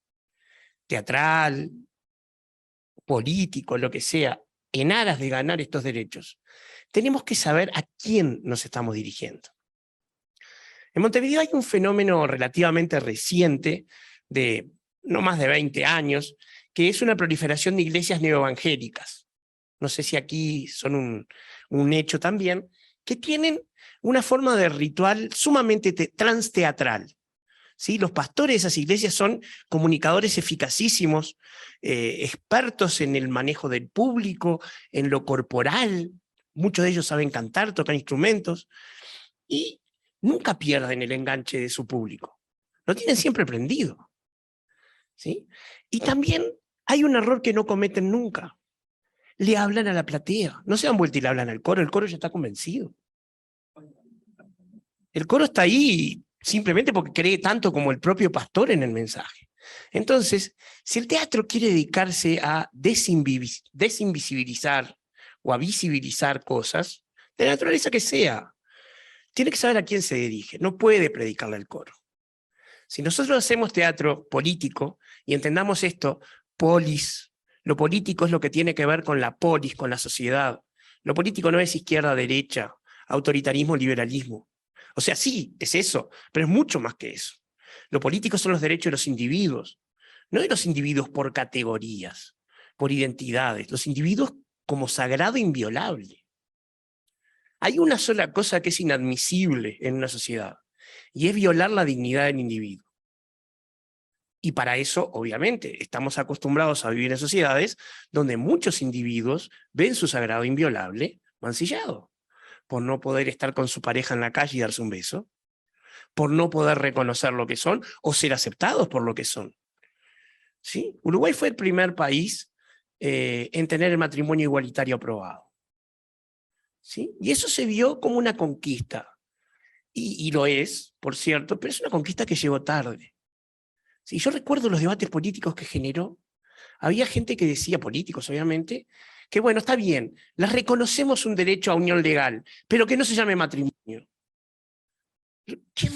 teatral, político, lo que sea, en aras de ganar estos derechos, tenemos que saber a quién nos estamos dirigiendo. En Montevideo hay un fenómeno relativamente reciente, de no más de 20 años, que es una proliferación de iglesias neoevangélicas. No sé si aquí son un hecho también, que tienen una forma de ritual sumamente transteatral. ¿Sí? Los pastores de esas iglesias son comunicadores eficacísimos, expertos en el manejo del público, en lo corporal. Muchos de ellos saben cantar, tocar instrumentos, y nunca pierden el enganche de su público. Lo tienen siempre prendido. ¿Sí? Y también hay un error que no cometen nunca. Le hablan a la platea. No se dan vuelta y le hablan al coro. El coro ya está convencido. El coro está ahí simplemente porque cree tanto como el propio pastor en el mensaje. Entonces, si el teatro quiere dedicarse a desinvisibilizar o a visibilizar cosas, de la naturaleza que sea, tiene que saber a quién se dirige. No puede predicarle al coro. Si nosotros hacemos teatro político, y entendamos esto, polis, lo político es lo que tiene que ver con la polis, con la sociedad. Lo político no es izquierda, derecha, autoritarismo, liberalismo. O sea, sí, es eso, pero es mucho más que eso. Lo político son los derechos de los individuos, no de los individuos por categorías, por identidades, los individuos como sagrado e inviolable. Hay una sola cosa que es inadmisible en una sociedad, y es violar la dignidad del individuo. Y para eso, obviamente, estamos acostumbrados a vivir en sociedades donde muchos individuos ven su sagrado inviolable mancillado, por no poder estar con su pareja en la calle y darse un beso, por no poder reconocer lo que son o ser aceptados por lo que son. ¿Sí? Uruguay fue el primer país en tener el matrimonio igualitario aprobado. ¿Sí? Y eso se vio como una conquista. Y lo es, por cierto, pero es una conquista que llegó tarde. ¿Sí? Yo recuerdo los debates políticos que generó. Había gente que decía, políticos obviamente, que bueno, está bien, les reconocemos un derecho a unión legal, pero que no se llame matrimonio. ¿Qué?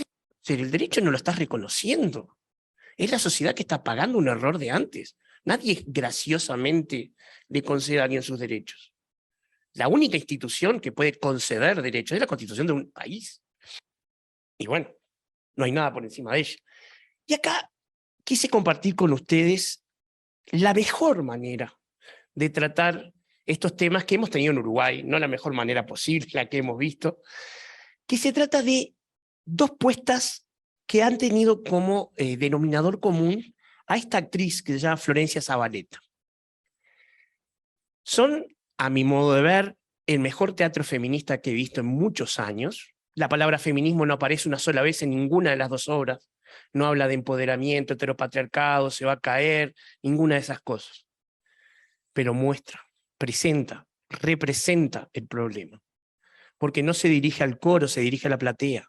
El derecho no lo estás reconociendo. Es la sociedad que está pagando un error de antes. Nadie graciosamente le concede a alguien sus derechos. La única institución que puede conceder derechos es la Constitución de un país. Y bueno, no hay nada por encima de ella. Y acá quise compartir con ustedes la mejor manera de tratar estos temas que hemos tenido en Uruguay, no la mejor manera posible, la que hemos visto, que se trata de dos puestas que han tenido como denominador común a esta actriz que se llama Florencia Zavaleta. Son, a mi modo de ver, el mejor teatro feminista que he visto en muchos años. La palabra feminismo no aparece una sola vez en ninguna de las dos obras. No habla de empoderamiento, heteropatriarcado, se va a caer, ninguna de esas cosas. Pero muestra, presenta, representa el problema. Porque no se dirige al coro, se dirige a la platea.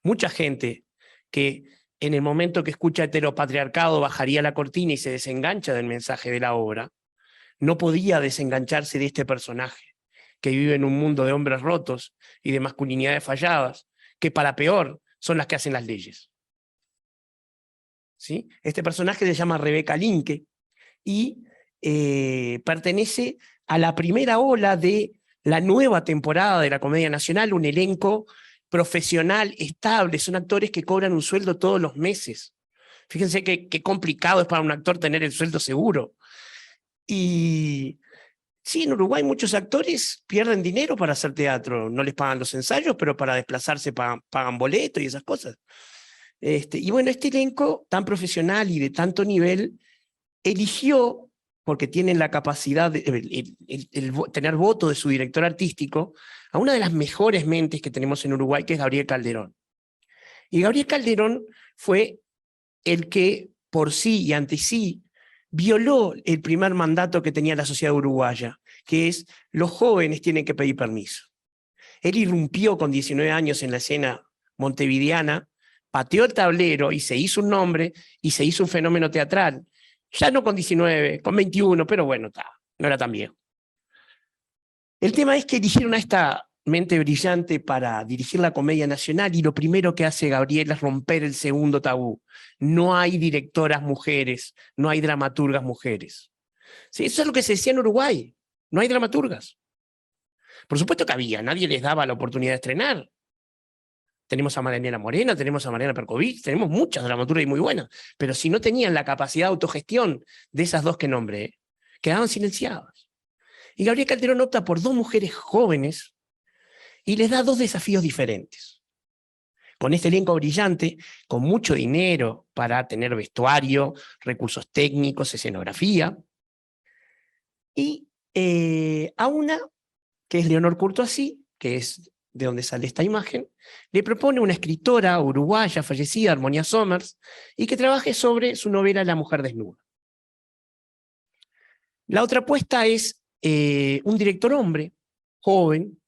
Mucha gente que en el momento que escucha heteropatriarcado bajaría la cortina y se desengancha del mensaje de la obra, no podía desengancharse de este personaje, que vive en un mundo de hombres rotos y de masculinidades falladas, que para peor son las que hacen las leyes. ¿Sí? Este personaje se llama Rebeca Linke y pertenece a la primera ola de la nueva temporada de la Comedia Nacional, un elenco profesional, estable, son actores que cobran un sueldo todos los meses. Fíjense qué complicado es para un actor tener el sueldo seguro. Y sí, en Uruguay muchos actores pierden dinero para hacer teatro, no les pagan los ensayos, pero para desplazarse pagan boleto y esas cosas. Y bueno, este elenco tan profesional y de tanto nivel eligió, porque tienen la capacidad de tener voto de su director artístico, a una de las mejores mentes que tenemos en Uruguay, que es Gabriel Calderón. Y Gabriel Calderón fue el que por sí y ante sí violó el primer mandato que tenía la sociedad uruguaya, que es los jóvenes tienen que pedir permiso. Él irrumpió con 19 años en la escena montevideana, pateó el tablero y se hizo un nombre y se hizo un fenómeno teatral. Ya no con 19, con 21, pero bueno, no era tan viejo. El tema es que eligieron a esta mente brillante para dirigir la Comedia Nacional y lo primero que hace Gabriel es romper el segundo tabú. No hay directoras mujeres, no hay dramaturgas mujeres. ¿Sí? Eso es lo que se decía en Uruguay, no hay dramaturgas. Por supuesto que había, nadie les daba la oportunidad de estrenar. Tenemos a Marianela Morena, tenemos a Mariana Perkovich, tenemos muchas dramaturgas y muy buenas, pero si no tenían la capacidad de autogestión de esas dos que nombré, quedaban silenciadas. Y Gabriel Calderón opta por dos mujeres jóvenes y les da dos desafíos diferentes. Con este elenco brillante, con mucho dinero para tener vestuario, recursos técnicos, escenografía, y a una, que es Leonor Courtoisí, que es de donde sale esta imagen, le propone una escritora uruguaya fallecida, Armonía Somers, y que trabaje sobre su novela La mujer desnuda. La otra apuesta es un director hombre, joven,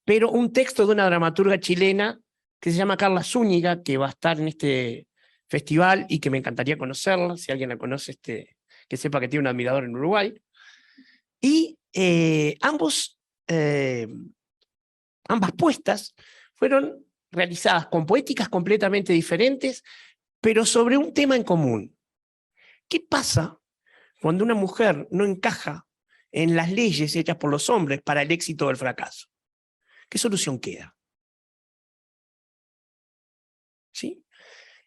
pero un texto de una dramaturga chilena que se llama Carla Zúñiga, que va a estar en este festival y que me encantaría conocerla, si alguien la conoce, que sepa que tiene un admirador en Uruguay. Y ambas puestas fueron realizadas con poéticas completamente diferentes, pero sobre un tema en común. ¿Qué pasa cuando una mujer no encaja en las leyes hechas por los hombres para el éxito o el fracaso? ¿Qué solución queda? ¿Sí?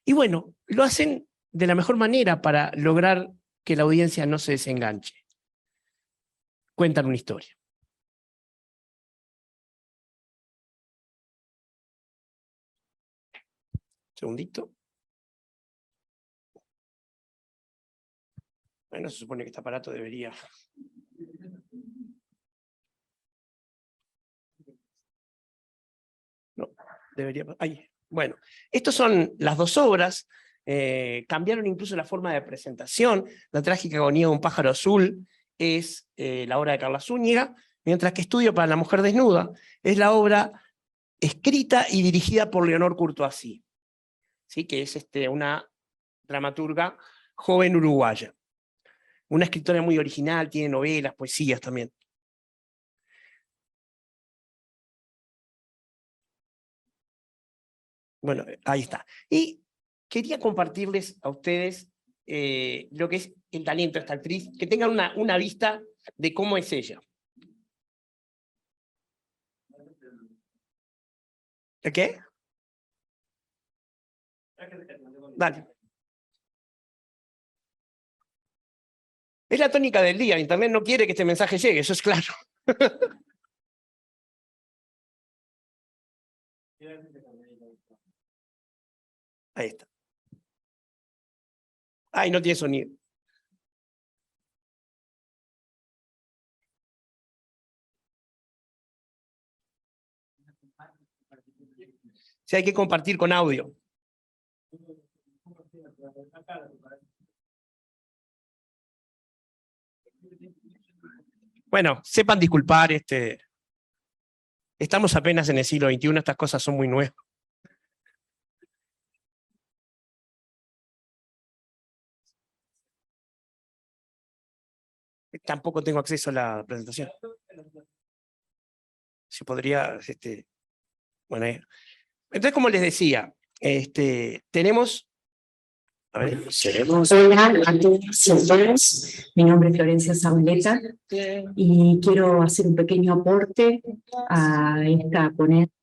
Y bueno, lo hacen de la mejor manera para lograr que la audiencia no se desenganche. Cuentan una historia. Segundito. Bueno, se supone que este aparato debería... No, debería... Ahí. Bueno, estas son las dos obras. Cambiaron incluso la forma de presentación. La trágica agonía de un pájaro azul es la obra de Carla Zúñiga, mientras que Estudio para la mujer desnuda es la obra escrita y dirigida por Leonor Courtoisí, ¿sí? Que es una dramaturga joven uruguaya. Una escritora muy original, tiene novelas, poesías también. Bueno, ahí está. Y quería compartirles a ustedes lo que es el talento de esta actriz, que tengan una vista de cómo es ella. ¿De qué? Dale. Es la tónica del día. Internet no quiere que este mensaje llegue, eso es claro. Ahí está. Ay, no tiene sonido. Sí, hay que compartir con audio. Bueno, sepan disculpar, estamos apenas en el siglo XXI, estas cosas son muy nuevas. Tampoco tengo acceso a la presentación. Si podría, bueno, entonces, como les decía, tenemos... A ver. Hola a todos y a todas, mi nombre es Florencia Zabaleta y quiero hacer un pequeño aporte a esta ponencia.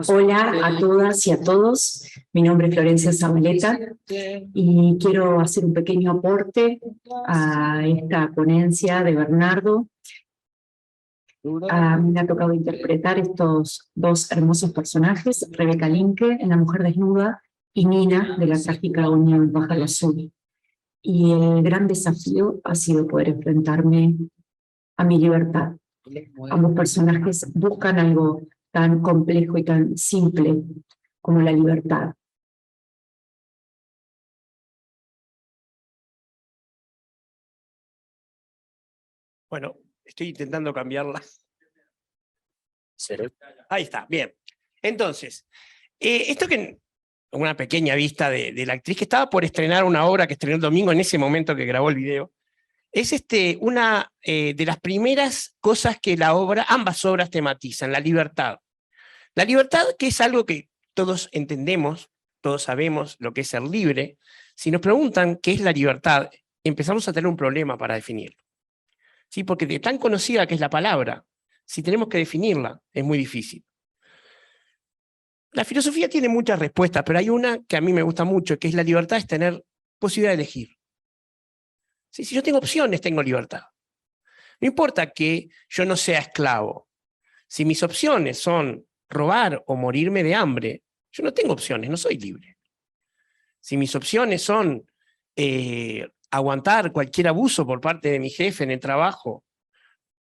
Hola a todas y a todos, mi nombre es Florencia Zabaleta y quiero hacer un pequeño aporte a esta ponencia de Bernardo. A mí me ha tocado interpretar estos dos hermosos personajes, Rebeca Linke en La mujer desnuda y Nina de la trágica agonía del pájaro azul. Y el gran desafío ha sido poder enfrentarme a mi libertad. Ambos personajes buscan algo tan complejo y tan simple como la libertad. Bueno, estoy intentando cambiarla. Ahí está, bien. Entonces, esto que una pequeña vista de la actriz que estaba por estrenar una obra que estrenó el domingo en ese momento que grabó el video, es una de las primeras cosas que ambas obras tematizan, la libertad. La libertad, que es algo que todos entendemos, todos sabemos lo que es ser libre. Si nos preguntan qué es la libertad, empezamos a tener un problema para definirlo. ¿Sí? Porque de tan conocida que es la palabra, si tenemos que definirla, es muy difícil. La filosofía tiene muchas respuestas, pero hay una que a mí me gusta mucho, que es la libertad es tener posibilidad de elegir. ¿Sí? Si yo tengo opciones, tengo libertad. No importa que yo no sea esclavo. Si mis opciones son robar o morirme de hambre, yo no tengo opciones, no soy libre. Si mis opciones son aguantar cualquier abuso por parte de mi jefe en el trabajo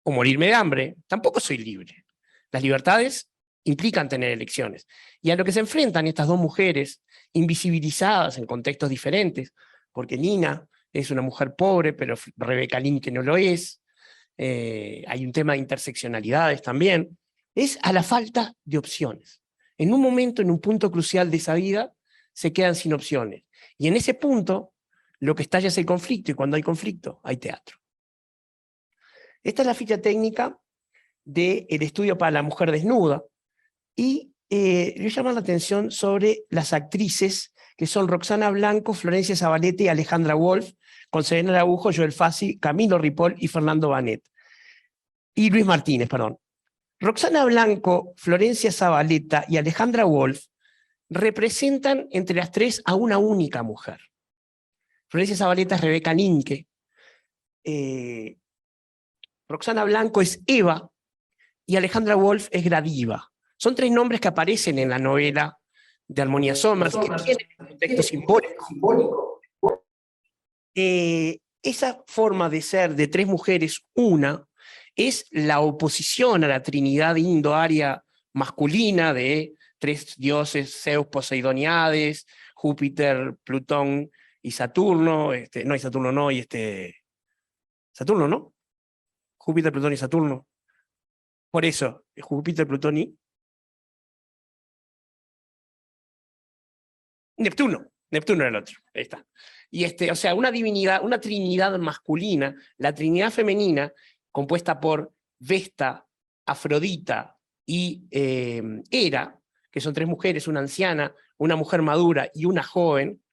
o morirme de hambre, tampoco soy libre. Las libertades implican tener elecciones. Y a lo que se enfrentan estas dos mujeres, invisibilizadas en contextos diferentes, porque Nina es una mujer pobre, pero Rebeca Linke no lo es, hay un tema de interseccionalidades también, es a la falta de opciones. En un momento, en un punto crucial de esa vida, se quedan sin opciones. Y en ese punto, lo que estalla es el conflicto, y cuando hay conflicto, hay teatro. Esta es la ficha técnica del estudio para la mujer desnuda, y yo llamo la atención sobre las actrices, que son Roxana Blanco, Florencia Zavaleta y Alejandra Wolf, con Serena Araujo, Joel Fassi, Camilo Ripoll y Fernando Banet. Y Luis Martínez, perdón. Roxana Blanco, Florencia Zavaleta y Alejandra Wolf representan entre las tres a una única mujer. Florencia Zavaleta es Rebeca Linke, Roxana Blanco es Eva y Alejandra Wolf es Gradiva. Son tres nombres que aparecen en la novela de Harmonia Somers, que tienen un contexto simbólico. Esa forma de ser de tres mujeres, una, es la oposición a la trinidad indo-aria masculina de tres dioses, Zeus, Poseidón y Hades, Júpiter, Plutón y Saturno, no, y Saturno no, y Saturno, ¿no? Júpiter, Plutón y Saturno. Por eso, Júpiter, Plutón y Neptuno. Neptuno era el otro. Ahí está. Y o sea, una divinidad, una trinidad masculina, la trinidad femenina, compuesta por Vesta, Afrodita y Hera, que son tres mujeres, una anciana, una mujer madura y una joven,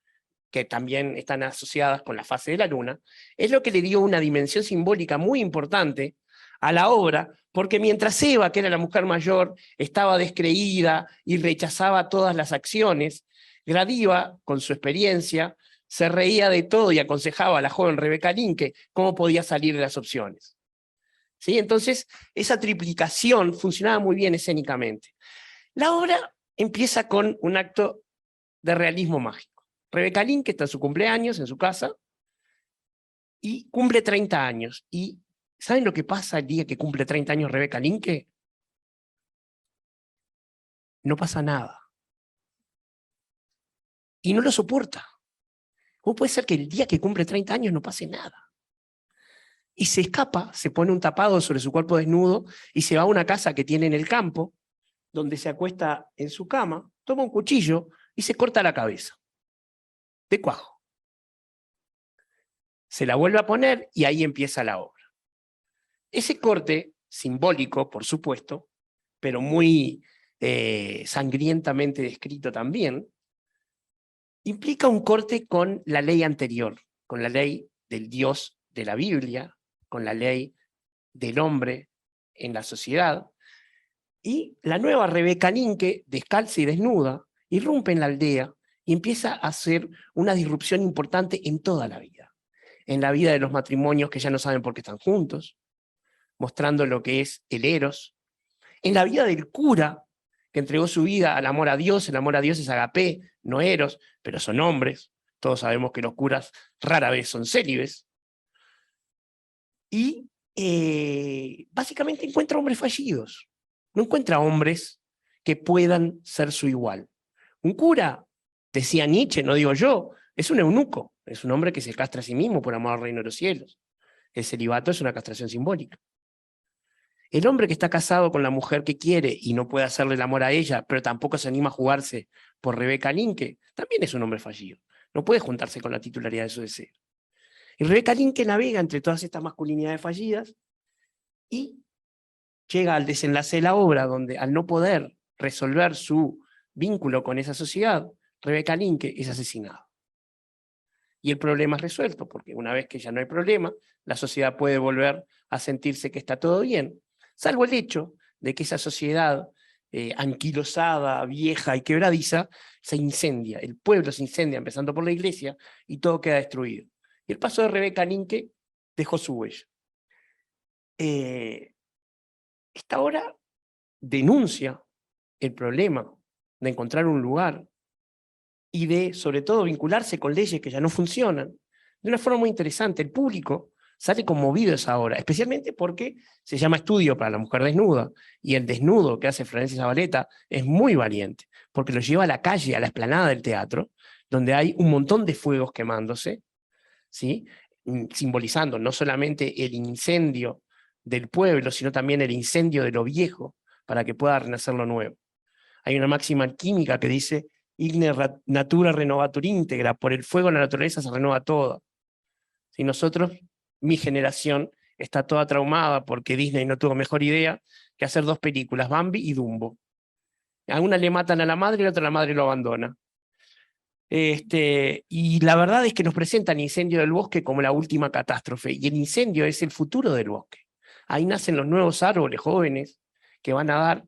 que también están asociadas con la fase de la luna, es lo que le dio una dimensión simbólica muy importante a la obra, porque mientras Eva, que era la mujer mayor, estaba descreída y rechazaba todas las acciones, Gradiva, con su experiencia, se reía de todo y aconsejaba a la joven Rebeca Linke cómo podía salir de las opciones. ¿Sí? Entonces, esa triplicación funcionaba muy bien escénicamente. La obra empieza con un acto de realismo mágico. Rebeca Linke está en su cumpleaños, en su casa, y cumple 30 años. ¿Y saben lo que pasa el día que cumple 30 años Rebeca Linke? No pasa nada. Y no lo soporta. ¿Cómo puede ser que el día que cumple 30 años no pase nada? Y se escapa, se pone un tapado sobre su cuerpo desnudo y se va a una casa que tiene en el campo, donde se acuesta en su cama, toma un cuchillo y se corta la cabeza. De cuajo. Se la vuelve a poner y ahí empieza la obra. Ese corte, simbólico, por supuesto, pero muy sangrientamente descrito también, implica un corte con la ley anterior, con la ley del Dios de la Biblia, con la ley del hombre en la sociedad, y la nueva Rebeca Linke, descalza y desnuda, irrumpe en la aldea y empieza a hacer una disrupción importante en toda la vida. En la vida de los matrimonios que ya no saben por qué están juntos, mostrando lo que es el eros. En la vida del cura, que entregó su vida al amor a Dios. El amor a Dios es agape, no eros, pero son hombres. Todos sabemos que los curas rara vez son célibes. Y básicamente encuentra hombres fallidos. No encuentra hombres que puedan ser su igual. Un cura, decía Nietzsche, no digo yo, es un eunuco, es un hombre que se castra a sí mismo por amor al reino de los cielos. El celibato es una castración simbólica. El hombre que está casado con la mujer que quiere y no puede hacerle el amor a ella, pero tampoco se anima a jugarse por Rebeca Linke, también es un hombre fallido. No puede juntarse con la titularidad de su deseo. Y Rebeca Linke navega entre todas estas masculinidades fallidas y llega al desenlace de la obra, donde al no poder resolver su vínculo con esa sociedad, Rebeca Linke es asesinada. Y el problema es resuelto, porque una vez que ya no hay problema, la sociedad puede volver a sentirse que está todo bien, salvo el hecho de que esa sociedad anquilosada, vieja y quebradiza, se incendia. El pueblo se incendia, empezando por la iglesia, y todo queda destruido. Y el paso de Rebeca Linke dejó su huella. Esta obra denuncia el problema de encontrar un lugar y de, sobre todo, vincularse con leyes que ya no funcionan de una forma muy interesante. El público sale conmovido de esa obra, especialmente porque se llama Estudio para la mujer desnuda, y el desnudo que hace Florencia Zavaleta es muy valiente, porque lo lleva a la calle, a la explanada del teatro, donde hay un montón de fuegos quemándose, ¿sí? Simbolizando no solamente el incendio del pueblo, sino también el incendio de lo viejo, para que pueda renacer lo nuevo. Hay una máxima química que dice, Igne natura renovatur íntegra, por el fuego la naturaleza se renueva toda. Si nosotros, mi generación, está toda traumada porque Disney no tuvo mejor idea que hacer 2 películas, Bambi y Dumbo. A una le matan a la madre y a la otra la madre lo abandona. Y la verdad es que nos presentan el incendio del bosque como la última catástrofe, y el incendio es el futuro del bosque. Ahí nacen los nuevos árboles jóvenes que van a dar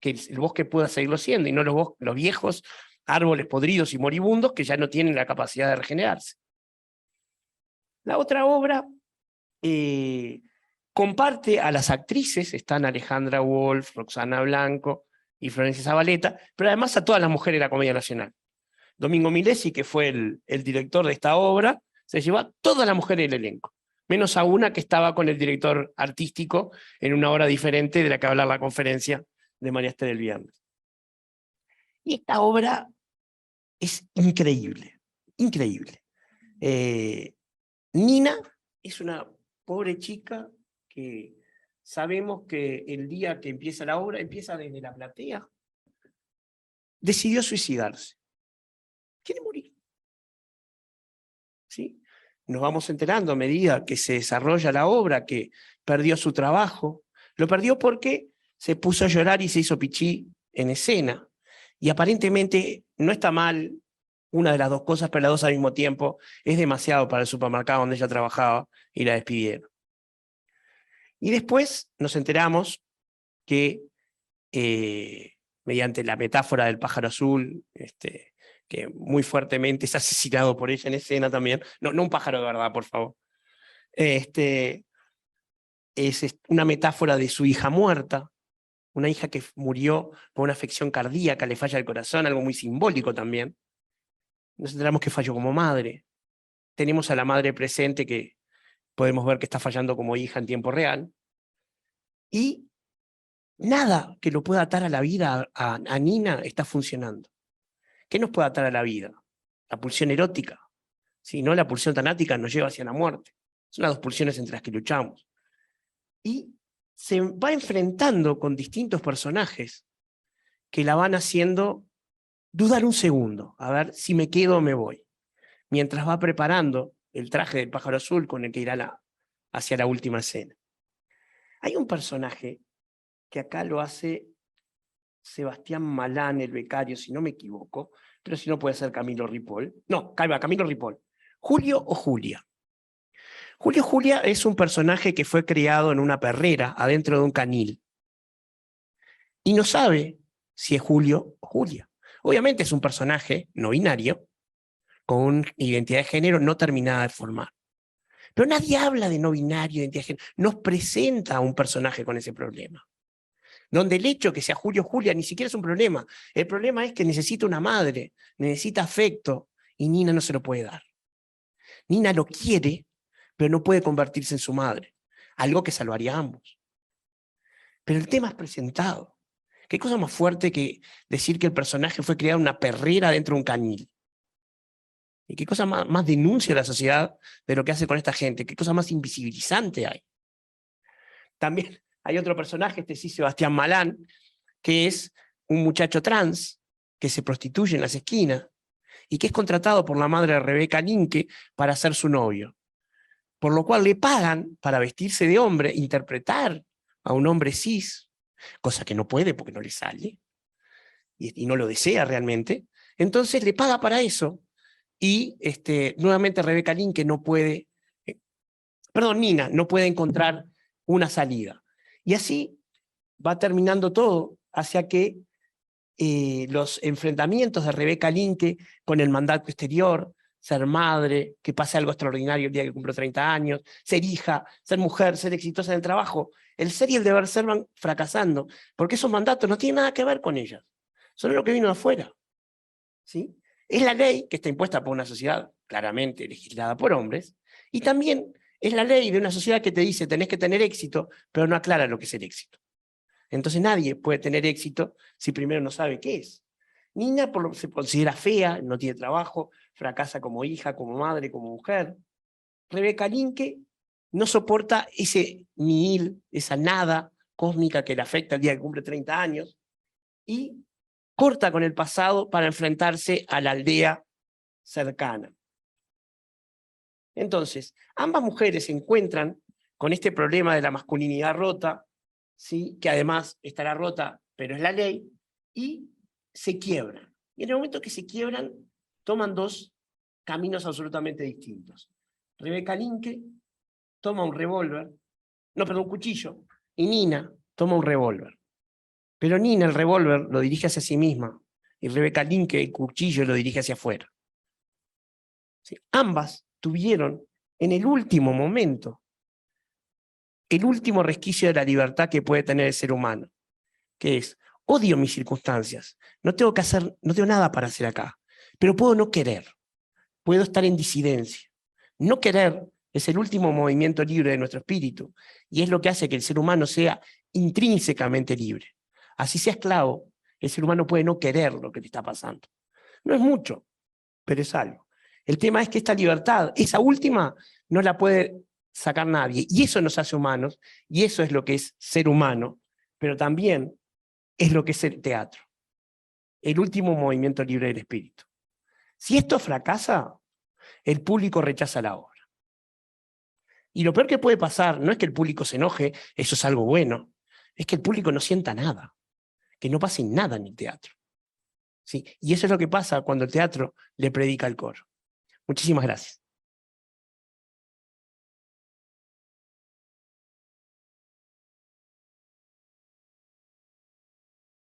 que el bosque pueda seguirlo siendo, y no los viejos árboles podridos y moribundos que ya no tienen la capacidad de regenerarse. La otra obra comparte a las actrices, están Alejandra Wolf, Roxana Blanco y Florencia Zavaleta, pero además a todas las mujeres de la Comedia Nacional. Domingo Milesi, que fue el director de esta obra, se llevó a todas las mujeres del elenco, menos a una que estaba con el director artístico en una obra diferente de la que va a hablar la conferencia de María Esther el viernes. Y esta obra es increíble, increíble. Nina es una pobre chica que sabemos que el día que empieza la obra, empieza desde la platea, decidió suicidarse. Quiere morir. ¿Sí? Nos vamos enterando a medida que se desarrolla la obra que perdió su trabajo. Lo perdió porque se puso a llorar y se hizo pichí en escena. Y aparentemente no está mal una de las dos cosas, pero las dos al mismo tiempo es demasiado para el supermercado donde ella trabajaba y la despidieron. Y después nos enteramos que, mediante la metáfora del pájaro azul, que muy fuertemente es asesinado por ella en escena también, no un pájaro de verdad, por favor, es una metáfora de su hija muerta, una hija que murió por una afección cardíaca, le falla el corazón, algo muy simbólico también. Nos enteramos que falló como madre. Tenemos a la madre presente que podemos ver que está fallando como hija en tiempo real. Y nada que lo pueda atar a la vida a Nina está funcionando. ¿Qué nos puede atar a la vida? La pulsión erótica. Si no, la pulsión tanática nos lleva hacia la muerte. Son las dos pulsiones entre las que luchamos. Y se va enfrentando con distintos personajes que la van haciendo dudar un segundo, a ver si me quedo o me voy, mientras va preparando el traje del pájaro azul con el que irá hacia la última escena. Hay un personaje que acá lo hace Sebastián Malán, el becario, si no me equivoco, pero si no puede ser Camilo Ripoll. No, Camilo Ripoll. Julio o Julia. Julia es un personaje que fue criado en una perrera, adentro de un canil. Y no sabe si es Julio o Julia. Obviamente es un personaje no binario, con una identidad de género no terminada de formar. Pero nadie habla de no binario, identidad de género. Nos presenta a un personaje con ese problema. Donde el hecho que sea Julio o Julia ni siquiera es un problema. El problema es que necesita una madre, necesita afecto, y Nina no se lo puede dar. Nina lo quiere, pero no puede convertirse en su madre. Algo que salvaría a ambos. Pero el tema es presentado. ¿Qué cosa más fuerte que decir que el personaje fue criado en una perrera dentro de un canil? ¿Y qué cosa más denuncia la sociedad de lo que hace con esta gente? ¿Qué cosa más invisibilizante hay? También hay otro personaje, sí, Sebastián Malán, que es un muchacho trans que se prostituye en las esquinas y que es contratado por la madre de Rebeca Linke para ser su novio. Por lo cual le pagan para vestirse de hombre, interpretar a un hombre cis, cosa que no puede porque no le sale, y no lo desea realmente. Entonces le paga para eso, y nuevamente Rebeca Linke no puede, Nina no puede encontrar una salida. Y así va terminando todo hacia que los enfrentamientos de Rebeca Linke con el mandato exterior, ser madre, que pase algo extraordinario el día que cumplo 30 años, ser hija, ser mujer, ser exitosa en el trabajo, el ser y el deber ser van fracasando, porque esos mandatos no tienen nada que ver con ellas, son lo que vino de afuera. ¿Sí? Es la ley que está impuesta por una sociedad claramente legislada por hombres, y también es la ley de una sociedad que te dice tenés que tener éxito, pero no aclara lo que es el éxito. Entonces nadie puede tener éxito si primero no sabe qué es. Nina se considera fea, no tiene trabajo, fracasa como hija, como madre, como mujer. Rebeca Linke no soporta ese nihil, esa nada cósmica que le afecta el día que cumple 30 años, y corta con el pasado para enfrentarse a la aldea cercana. Entonces, ambas mujeres se encuentran con este problema de la masculinidad rota, ¿sí? Que además estará rota, pero es la ley, y se quiebran. Y en el momento que se quiebran, toman dos caminos absolutamente distintos. Rebeca Linke toma un revólver, un cuchillo, y Nina toma un revólver. Pero Nina el revólver lo dirige hacia sí misma, y Rebeca Linke el cuchillo lo dirige hacia afuera. ¿Sí? Ambas tuvieron en el último momento el último resquicio de la libertad que puede tener el ser humano, que es: odio mis circunstancias, no tengo nada para hacer acá, pero puedo no querer, puedo estar en disidencia. No querer es el último movimiento libre de nuestro espíritu, y es lo que hace que el ser humano sea intrínsecamente libre. Así sea esclavo, el ser humano puede no querer lo que le está pasando. No es mucho, pero es algo. El tema es que esta libertad, esa última, no la puede sacar nadie, y eso nos hace humanos, y eso es lo que es ser humano, pero también es lo que es el teatro, el último movimiento libre del espíritu. Si esto fracasa, el público rechaza la obra. Y lo peor que puede pasar no es que el público se enoje, eso es algo bueno, es que el público no sienta nada, que no pase nada en el teatro. ¿Sí? Y eso es lo que pasa cuando el teatro le predica al coro. Muchísimas gracias.